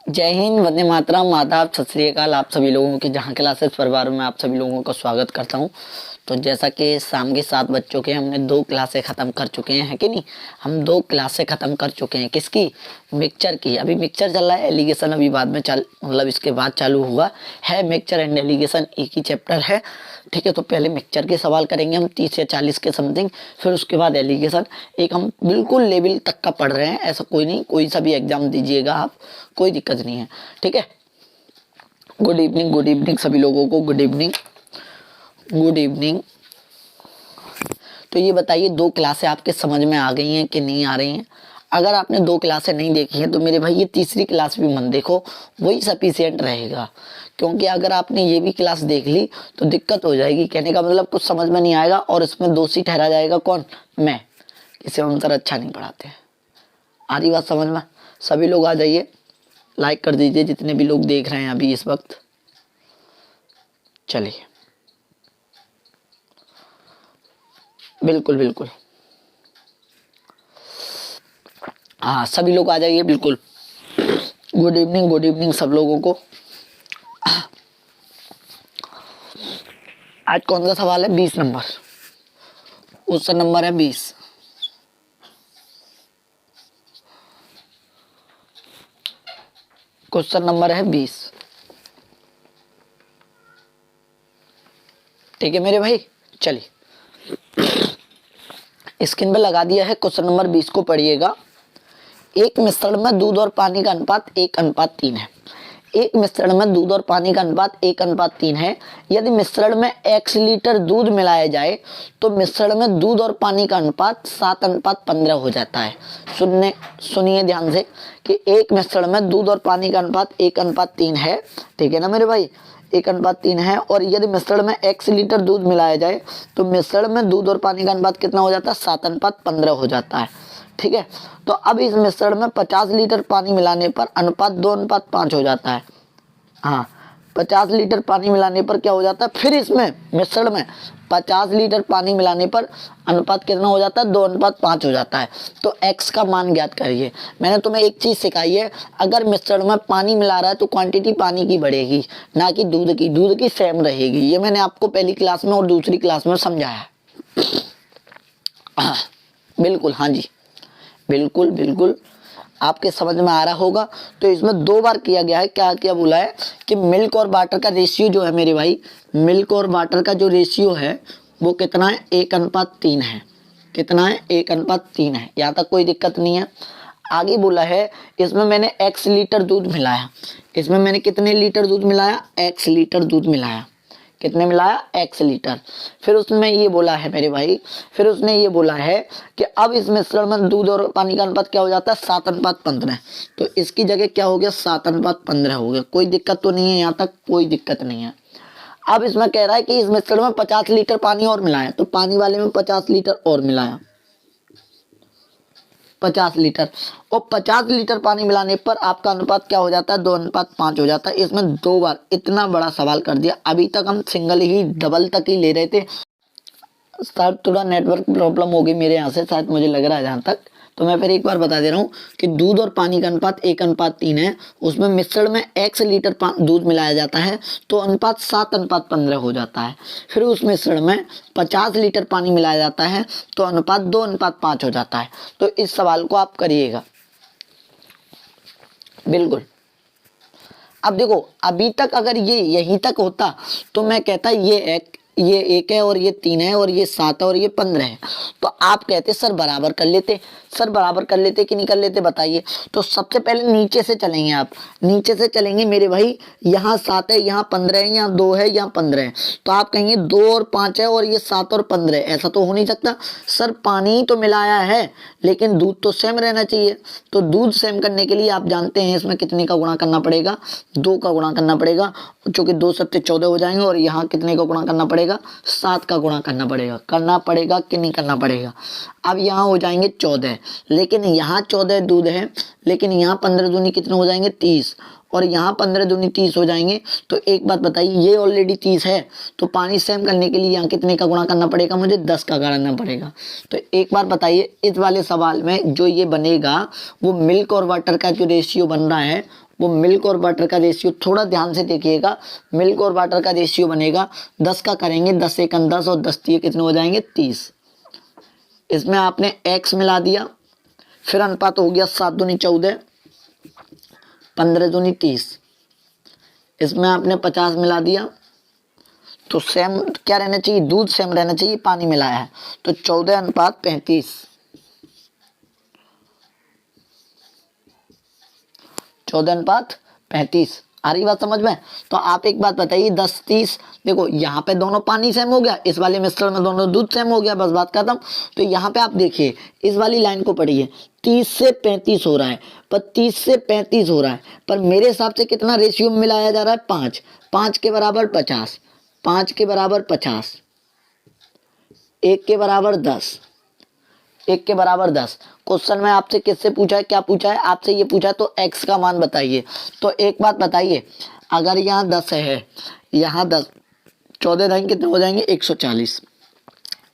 जय हिंद, वंदे मातरम, आदाब, सत श्री अकाल। आप सभी लोगों के जहाँ क्लासेस परिवार में आप सभी लोगों का स्वागत करता हूँ। तो जैसा कि शाम के 7 बज चुके हैं, हमने 2 क्लासें ख़त्म कर चुके हैं, है कि नहीं। हम 2 क्लासें ख़त्म कर चुके हैं। किसकी? मिक्सचर की। अभी मिक्सचर चल रहा है, एलिगेशन अभी बाद में इसके बाद चालू हुआ है। मिक्सचर एंड एलिगेशन एक ही चैप्टर है, ठीक है। तो पहले मिक्सचर के सवाल करेंगे हम 30 या 40 के समथिंग, फिर उसके बाद एलिगेशन। एक हम बिल्कुल लेवल तक का पढ़ रहे हैं, ऐसा कोई नहीं, कोई सा भी एग्जाम दीजिएगा आप, कोई दिक्कत नहीं है, ठीक है। गुड इवनिंग सभी लोगों को, गुड इवनिंग। तो ये बताइए 2 क्लासें आपके समझ में आ गई हैं कि नहीं आ रही हैं? अगर आपने 2 क्लासें नहीं देखी हैं तो मेरे भाई ये तीसरी क्लास भी मत देखो, वही सफिशिएंट रहेगा। क्योंकि अगर आपने ये भी क्लास देख ली तो दिक्कत हो जाएगी। कहने का मतलब कुछ समझ में नहीं आएगा और इसमें दोषी ठहरा जाएगा कौन? मैं। इसे हम सर अच्छा नहीं पढ़ाते हैं। आ रही बात समझ में? सभी लोग आ जाइए, लाइक कर दीजिए जितने भी लोग देख रहे हैं अभी इस वक्त। चलिए, बिल्कुल। हाँ, सभी लोग आ जाइए, बिल्कुल। गुड इवनिंग सब लोगों को। आज कौन सा सवाल है? 20 नंबर। उसका नंबर है 20। क्वेश्चन नंबर है 20, ठीक है मेरे भाई। चलिए, स्क्रीन पे लगा दिया है, क्वेश्चन नंबर 20 को पढ़िएगा। एक मिश्रण में दूध और पानी का अनुपात 1:3 है। एक मिश्रण में दूध और पानी का अनुपात 1:3 है। यदि मिश्रण में x लीटर दूध मिलाया जाए तो मिश्रण में दूध और पानी का अनुपात 7:15 हो जाता है। सुनिए ध्यान से कि एक मिश्रण में दूध और पानी का अनुपात 1:3 है, ठीक है ना मेरे भाई, 1:3 है। और यदि मिश्रण में x लीटर दूध मिलाया जाए तो मिश्रण में दूध और पानी का अनुपात कितना हो जाता है? 7:15 हो जाता है, ठीक है। तो अब इस मिश्रण में 50 लीटर पानी मिलाने पर अनुपात 2:5 हो जाता है। हाँ, 50 लीटर पानी मिलाने पर क्या हो जाता है? फिर इसमें मिश्रण में 50 लीटर पानी मिलाने पर अनुपात कितना हो जाता है? 2:5 हो जाता है। तो x का मान ज्ञात करिए। मैंने तुम्हें एक चीज़ सिखाई है, अगर मिश्रण में पानी मिला रहा है तो क्वांटिटी पानी की बढ़ेगी, ना कि दूध की। दूध की सेम रहेगी। ये मैंने आपको पहली क्लास में और दूसरी क्लास में समझाया। बिल्कुल, हाँ जी, बिल्कुल आपके समझ में आ रहा होगा। तो इसमें 2 बार किया गया है। क्या बोला है कि मिल्क और वाटर का रेशियो जो है मेरे भाई, मिल्क और वाटर का जो रेशियो है वो कितना है? 1:3 है। कितना है? 1:3 है। यहाँ तक कोई दिक्कत नहीं है। आगे बोला है इसमें मैंने x लीटर दूध मिलाया। इसमें मैंने कितने लीटर दूध मिलाया? x लीटर दूध मिलाया। कितने मिलाया? x litre. फिर उसने ये बोला है मेरे भाई, फिर उसने ये बोला है कि अब इस मिश्रण में दूध और पानी का अनुपात क्या हो जाता है? 7:15। तो इसकी जगह क्या हो गया? 7:15 हो गया। कोई दिक्कत तो नहीं है? यहाँ तक कोई दिक्कत नहीं है। अब इसमें कह रहा है कि इस मिश्रण में 50 लीटर पानी और मिलाया, तो पानी वाले में 50 लीटर और मिलाया, 50 लीटर। और 50 लीटर पानी मिलाने पर आपका अनुपात क्या हो जाता है? 2:5 हो जाता है। इसमें 2 बार इतना बड़ा सवाल कर दिया। अभी तक हम सिंगल ही, डबल तक ही ले रहे थे। शायद थोड़ा नेटवर्क प्रॉब्लम हो गई मेरे यहाँ से, शायद मुझे लग रहा है जहाँ तक। तो मैं फिर एक बार बता दे रहा हूँ कि दूध और पानी का अनुपात 1:3 है। उसमें मिश्रण में x लीटर दूध मिलाया जाता है तो अनुपात 7:15 हो जाता है। फिर उस मिश्रण में 50 लीटर पानी मिलाया जाता है तो अनुपात 2:5 हो जाता है। तो इस सवाल को आप करिएगा, बिल्कुल। अब देखो, अभी तक अगर ये यहीं तक होता तो मैं कहता ये 1 है और ये 3 है और ये 7 है और ये 15 है, तो आप कहते सर बराबर कर लेते। सर बराबर कर लेते कि नहीं कर लेते बताइए। तो सबसे पहले नीचे से चलेंगे, आप नीचे से चलेंगे मेरे भाई। यहाँ 7 है, यहाँ 15 है, यहाँ 2 है, यहाँ 15 है। तो आप कहेंगे 2 और 5 है और ये 7 और 15 है। ऐसा तो हो नहीं सकता सर, पानी तो मिलाया है लेकिन दूध तो सेम रहना चाहिए। तो दूध सेम करने के लिए आप जानते हैं इसमें कितने का गुणा करना पड़ेगा? 2 का गुणा करना पड़ेगा, चूंकि 2 7 14 हो जाएंगे। और यहाँ कितने का गुणा करना पड़ेगा? 7 का गुणा करना पड़ेगा कि नहीं करना पड़ेगा? अब यहाँ हो जाएंगे 14, लेकिन यहाँ 14 दूध है, लेकिन यहाँ 15 दूनी कितने हो जाएंगे? 30। और यहाँ 15 दूनी 30 हो जाएंगे। तो एक बात बताइए, ये ऑलरेडी 30 है तो पानी सेम करने के लिए यहाँ कितने का गुणा करना पड़ेगा? मुझे 10 का करना पड़ेगा। तो एक बार बताइए, इस वाले सवाल में जो ये बनेगा वो मिल्क और वाटर का जो रेशियो बन रहा है वो मिल्क और बटर का रेशियो थोड़ा ध्यान से देखिएगा। मिल्क और बटर का रेशियो बनेगा 10 का करेंगे 10 एकम 10 और 10 तिये कितने हो जाएंगे 30। इसमें आपने x मिला दिया, फिर अनुपात हो गया 7 दूनी 14, 15 दूनी 30। इसमें आपने 50 मिला दिया, तो सेम क्या रहना चाहिए, दूध सेम रहना चाहिए, पानी मिलाया है तो 14:35। 14:35 आ रही बात समझ में। तो आप एक बात बताइए 10 30, देखो यहाँ पे दोनों पानी सेम हो गया, इस वाले मिश्रण में दोनों दूध सेम हो गया, बस बात खत्म। तो यहाँ पे आप देखिए इस वाली लाइन को पढ़िए, 30 से 35 हो रहा है, पर 30 से 35 हो रहा है, पर मेरे हिसाब से कितना रेशियो में मिलाया जा रहा है 5, 5 के बराबर 50, 5 के बराबर 50, 1 के बराबर 10, 1 के बराबर 10। क्वेश्चन में आपसे किससे पूछा है, क्या पूछा है, आपसे ये पूछा है तो x का मान बताइए। तो एक बात बताइए, अगर यहाँ 10 है, यहाँ 10, 14 दाई कितने हो जाएंगे 140,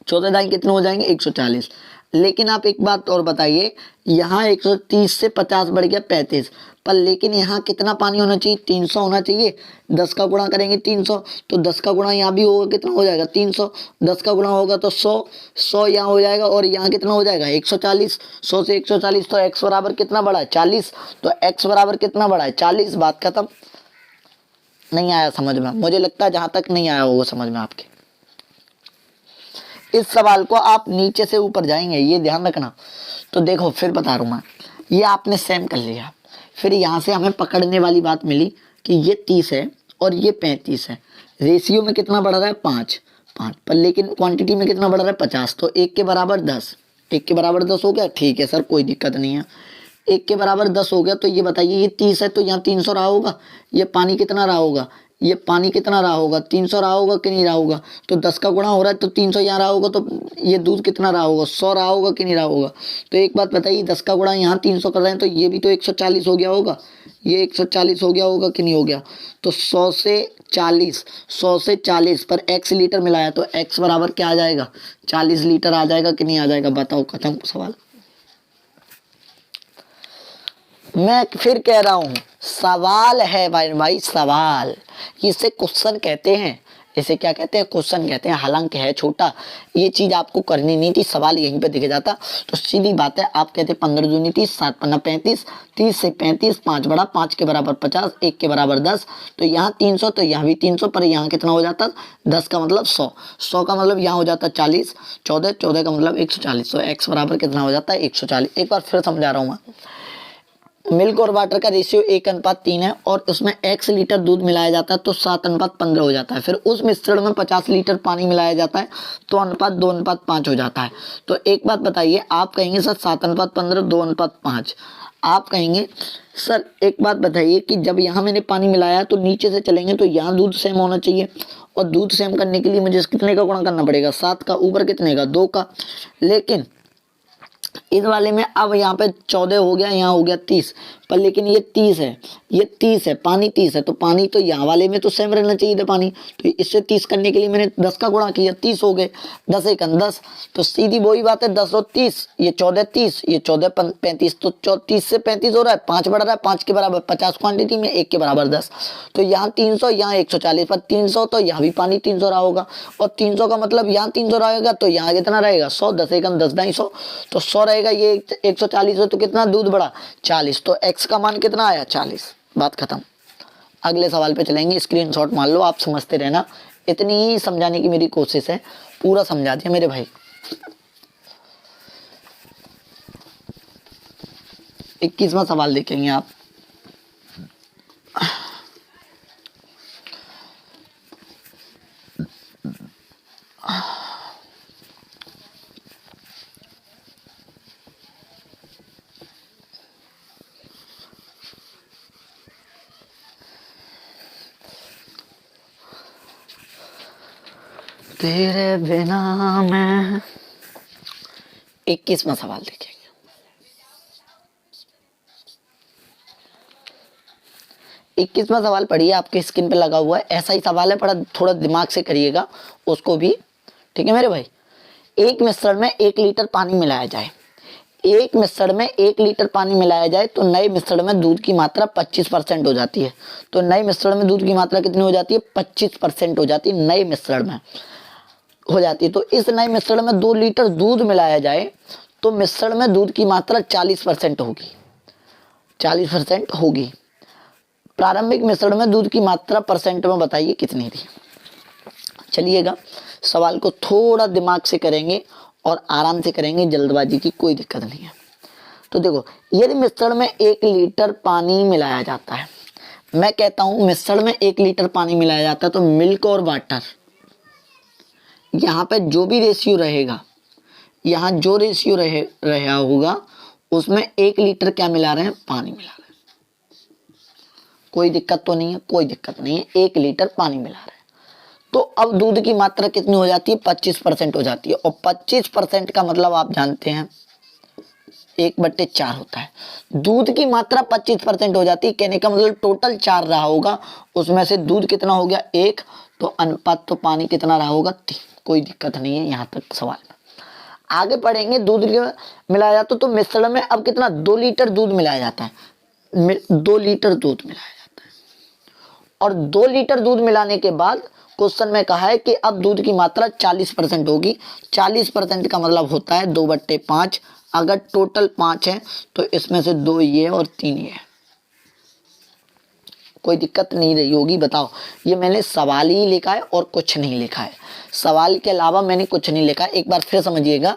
14 दाई कितने हो जाएंगे 140। लेकिन आप एक बात और बताइए, यहाँ 130 से 50 बढ़ गया 35, पर लेकिन यहाँ कितना पानी होना चाहिए 300 होना चाहिए। 10 का गुणा करेंगे 300, तो 10 का गुणा यहाँ भी होगा, कितना हो जाएगा 300, 10 का गुणा होगा तो 100, 100 यहाँ हो जाएगा, और यहाँ कितना हो जाएगा 140, 100 से 140, तो x बराबर कितना बड़ा है 40, तो x बराबर कितना बड़ा है 40। बात खत्म। नहीं आया समझ में, मुझे लगता है जहां तक नहीं आया होगा समझ में आपके। इस सवाल को आप नीचे से ऊपर जाएंगे, ये ध्यान रखना। तो देखो फिर बता रहा हूं मैं, ये आपने सेम कर लिया, फिर यहाँ से हमें पकड़ने वाली बात मिली कि ये 30 है और ये 35 है, रेशियो में कितना बढ़ रहा है 5, पर लेकिन क्वांटिटी में कितना बढ़ रहा है 50, तो 1 के बराबर 10, 1 के बराबर 10 हो गया। ठीक है सर, कोई दिक्कत नहीं है, 1 के बराबर 10 हो गया। तो ये बताइए ये 30 है तो यहाँ 300 रहा होगा, ये पानी कितना रहा होगा, ये पानी कितना रहा होगा 300 रहा होगा कि नहीं रहा होगा। तो 10 का गुणा हो रहा है तो 300 यहाँ रहा होगा, तो ये दूध कितना रहा होगा 100 रहा होगा कि नहीं रहा होगा। तो एक बात बताइए 10 का गुणा यहाँ 300 कर रहे हैं तो ये भी तो 140 हो गया होगा, ये 140 हो गया होगा कि नहीं हो गया। तो 100 से 40 पर x लीटर मिलाया तो x बराबर क्या आ जाएगा 40 लीटर आ जाएगा कि नहीं आ जाएगा। बताओ, खत्म सवाल। मैं फिर कह रहा हूं सवाल है भाई सवाल, इसे क्वेश्चन कहते हैं, इसे क्या कहते हैं क्वेश्चन कहते हैं। हालांकि है छोटा, ये चीज आपको करनी नहीं थी, सवाल यहीं पे दिख जाता। तो सीधी बात है, आप कहते 15 दूनी 30, 7 पन्ना 35, 30 से 35, 5 बड़ा, 5 के बराबर 50, 1 के बराबर 10, तो यहाँ 300, तो यहाँ भी 300, पर यहाँ कितना हो जाता 10 का मतलब 100, 100 का मतलब यहाँ हो जाता 40, 14, 14 का मतलब 140, तो x बराबर कितना हो जाता है 140। एक बार फिर समझा रहा हूँ मैं, मिल्क और वाटर का रेशियो 1:3 है और उसमें x लीटर दूध मिलाया जाता है तो 7:15 हो जाता है। फिर उस मिश्रण में 50 लीटर पानी मिलाया जाता है तो अनुपात 2:5 हो जाता है। तो एक बात बताइए, आप कहेंगे सर 7:15 2:5, आप कहेंगे सर एक बात बताइए कि जब यहाँ मैंने पानी मिलाया तो नीचे से चलेंगे तो यहाँ दूध सेम होना चाहिए, और दूध सेम करने के लिए मुझे कितने का गुणा करना पड़ेगा 7 का, ऊपर कितने का 2 का। लेकिन इस वाले में अब यहाँ पे 14 हो गया, यहाँ हो गया 30, पर लेकिन ये 30 है, ये 30 है, पानी 30 है, तो पानी तो यहाँ वाले में तो सेम रहना चाहिए था पानी। तो इससे 30 करने के लिए मैंने 10 का गुणा किया, 30 हो गए, 10 एकम 10, तो सीधी वही बात है 10 और 30, ये 14 30, ये 14 35, तो 30 से 35 हो रहा है, 5 बढ़ रहा है, 5 के बराबर 50 क्वांटिटी में, 1 के बराबर 10, तो यहाँ 300, यहाँ 140, पर 300 तो यहाँ भी पानी 300 रहा होगा, और 300 का मतलब यहाँ 300 रहेगा तो यहाँ कितना रहेगा 100, 10 एकम 10 दाई 100, तो 100 रहेगा, ये 140 है तो कितना दूध बढ़ा 40, तो x का मान कितना आया 40। बात खत्म। अगले सवाल पे चलेंगे, स्क्रीनशॉट मान लो, आप समझते रहना, इतनी ही समझाने की मेरी कोशिश है, पूरा समझा दिया मेरे भाई। 21वां सवाल देखेंगे आप। तेरे बिना मैं, 21वां सवाल देखेंगे। 21वां सवाल पढ़िए, आपके स्क्रीन पे लगा हुआ है, ऐसा ही सवाल है, पढ़ा थोड़ा दिमाग से करिएगा उसको भी, ठीक है मेरे भाई। एक मिश्रण में 1 लीटर पानी मिलाया जाए, एक मिश्रण में 1 लीटर पानी मिलाया जाए तो नए मिश्रण में दूध की मात्रा 25% हो जाती है। तो नए मिश्रण में दूध की मात्रा कितनी हो जाती है? 25% हो जाती है, नए मिश्रण में हो जाती है। तो इस नए मिश्रण में 2 लीटर दूध मिलाया जाए तो मिश्रण में दूध की मात्रा 40% होगी, 40% होगी। प्रारंभिक मिश्रण में दूध की मात्रा परसेंट में बताइए कितनी थी। चलिएगा सवाल को थोड़ा दिमाग से करेंगे और आराम से करेंगे, जल्दबाजी की कोई दिक्कत नहीं है। तो देखो, यदि मिश्रण में 1 लीटर पानी मिलाया जाता है, मैं कहता हूं मिश्रण में 1 लीटर पानी मिलाया जाता है, तो मिल्क और वाटर, यहाँ पे जो भी रेशियो रहेगा, यहाँ जो रेशियो रहा होगा उसमें 1 लीटर क्या मिला रहे हैं? पानी मिला रहे हैं। कोई दिक्कत तो नहीं है? कोई दिक्कत नहीं है, 1 लीटर पानी मिला रहे हैं। तो अब दूध की मात्रा कितनी हो जाती है? 25% हो जाती है। और 25% का मतलब आप जानते हैं 1/4 होता है। दूध की मात्रा 25% हो जाती है, कहने का मतलब टोटल 4 रहा होगा, उसमें से दूध कितना हो गया? 1, तो अनुपात तो पानी कितना रहा होगा? 3। कोई दिक्कत नहीं है यहाँ तक सवाल में। आगे पढ़ेंगे, दूध मिलाया जाता तो मिश्रण में अब कितना? 2 लीटर दूध मिलाया जाता है, 2 लीटर दूध मिलाया जाता है। और 2 लीटर दूध मिलाने के बाद क्वेश्चन में कहा है कि अब दूध की मात्रा 40% होगी। 40% का मतलब होता है 2/5। अगर टोटल 5 है तो इसमें से 2 ये और 3 ये है। कोई दिक्कत नहीं रही होगी? बताओ, ये मैंने सवाल ही लिखा है और कुछ नहीं लिखा है, सवाल के अलावा मैंने कुछ नहीं लिखा है। एक बार फिर समझिएगा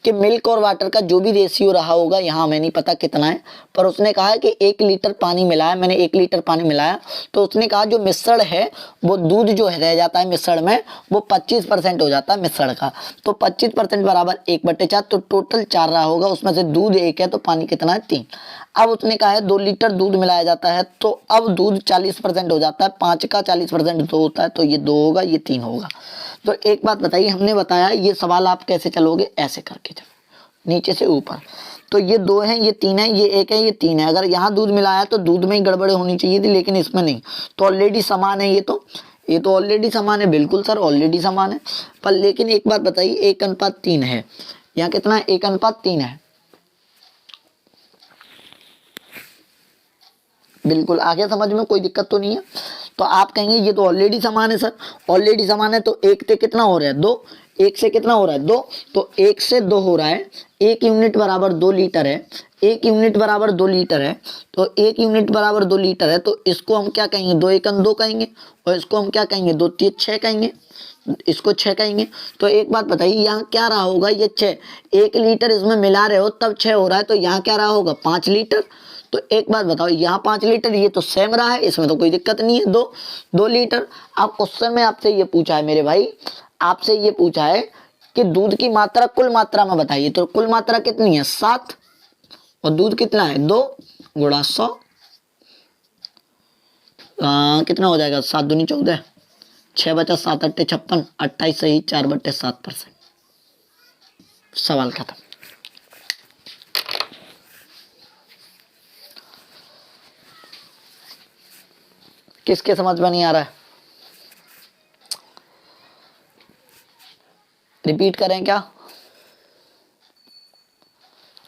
कि मिल्क और वाटर का जो भी रेशियो रहा होगा, यहाँ हमें नहीं पता कितना है, पर उसने कहा है कि 1 लीटर पानी मिलाया, मैंने 1 लीटर पानी मिलाया, तो उसने कहा जो मिश्रण है वो दूध जो है रह जाता है मिश्रण में, वो 25% हो जाता है मिश्रण का। तो 25% बराबर 1/4, तो टोटल 4 रहा होगा, उसमें से दूध 1 है तो पानी कितना है? 3। अब उसने कहा है 2 लीटर दूध मिलाया जाता है, तो अब दूध 40% हो जाता है, 5 का 40% 2 होता है, तो ये 2 होगा, ये 3 होगा। तो एक बात बताइए, हमने बताया ये सवाल आप कैसे चलोगे? ऐसे करके चलो, नीचे से ऊपर। तो ये 2 है, ये 3 है, ये 1 है, ये 3 है। अगर यहाँ दूध मिलाया तो दूध में ही गड़बड़े होनी चाहिए थी, लेकिन इसमें नहीं, तो ऑलरेडी समान है। ये तो ऑलरेडी समान है, बिल्कुल सर ऑलरेडी समान है। पर लेकिन एक बात बताइए, 1:3 है, यहाँ कितना है? 1:3 है। बिल्कुल आगे समझ में कोई दिक्कत तो नहीं है? तो आप कहेंगे ये तो ऑलरेडी समान है सर, ऑलरेडी समान है, तो 1 से कितना हो रहा है? 2, 1 से कितना हो रहा है? 2, तो 1 से 2 हो रहा है। 1 यूनिट बराबर 2 लीटर है, 1 यूनिट बराबर 2 लीटर है, तो 1 यूनिट बराबर 2 लीटर है, तो इसको हम क्या कहेंगे? 2 एकम 2 कहेंगे, और इसको हम क्या कहेंगे? 2 3 6 कहेंगे, इसको 6 कहेंगे। तो एक बात बताइए, यहाँ क्या रहा होगा? ये 6, 1 लीटर इसमें मिला रहे हो तब 6 हो रहा है, तो यहाँ क्या रहा होगा? 5 लीटर। तो एक बात बताओ, यहाँ 5 लीटर, ये तो सेम रहा है, इसमें तो कोई दिक्कत नहीं है। 2 लीटर। अब क्वेश्चन में आपसे ये पूछा है मेरे भाई, आपसे ये पूछा है कि दूध की मात्रा कुल मात्रा में बताइए, तो कुल मात्रा कितनी है? 7, और दूध कितना है? 2 गुणा 100, कितना हो जाएगा? 7 दूनी 14, 6 बचा 7 अट्टे 56, 28 सही 4/7%। सवाल खत्म। किसके समझ में नहीं आ रहा है? रिपीट करें क्या?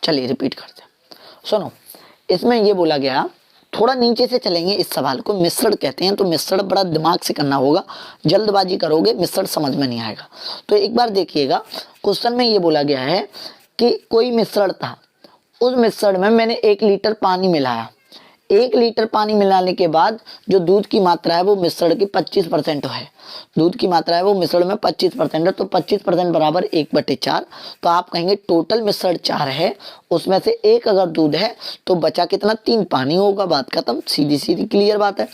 चलिए रिपीट करते हैं। सुनो, इसमें ये बोला गया, थोड़ा नीचे से चलेंगे, इस सवाल को मिश्रण कहते हैं, तो मिश्रण बड़ा दिमाग से करना होगा, जल्दबाजी करोगे मिश्रण समझ में नहीं आएगा। तो एक बार देखिएगा, क्वेश्चन में ये बोला गया है कि कोई मिश्रण था, उस मिश्रण में मैंने 1 लीटर पानी मिलाया। 1 लीटर पानी मिलाने के बाद जो दूध की मात्रा है वो मिश्रण की 25% है, दूध की मात्रा है वो मिश्रण में 25% है, तो 25% बराबर 1/4। तो आप कहेंगे टोटल मिश्रण 4 है, उसमें से 1 अगर दूध है तो बचा कितना? 3 पानी होगा। बात खत्म, सीधी सीधी क्लियर बात है।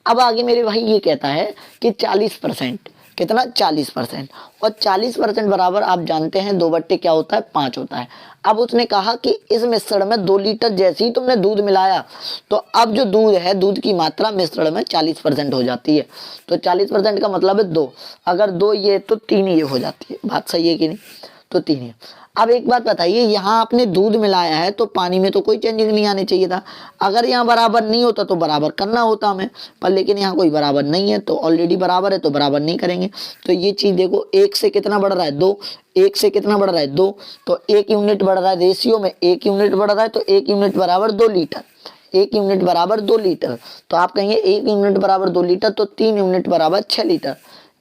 अब आगे मेरे भाई ये कहता है कि 40%, कितना? 40%, और 40% बराबर आप जानते हैं 2 क्या होता है? 5 होता है। अब उसने कहा कि इस मिश्रण में 2 लीटर जैसे ही तुमने दूध मिलाया, तो अब जो दूध है, दूध की मात्रा मिश्रण में 40% हो जाती है। तो 40% का मतलब है 2, अगर 2 ये तो 3 ये हो जाती है। बात सही है कि नहीं? तो 3 है। अब एक बात बताइए, यहाँ आपने दूध मिलाया है तो पानी में तो कोई चेंजिंग नहीं आनी चाहिए था। अगर यहाँ बराबर नहीं होता तो बराबर करना होता हमें, पर लेकिन यहाँ कोई बराबर नहीं है तो ऑलरेडी बराबर है तो बराबर नहीं करेंगे। तो ये चीज़ देखो, 1 से कितना बढ़ रहा है 2, 1 से कितना बढ़ रहा है 2, तो 1 यूनिट बढ़ रहा है, रेशियो में 1 यूनिट बढ़ रहा है, तो 1 यूनिट बराबर 2 लीटर, 1 यूनिट बराबर 2 लीटर। तो आप कहेंगे 1 यूनिट बराबर 2 लीटर, तो 3 यूनिट बराबर 6 लीटर,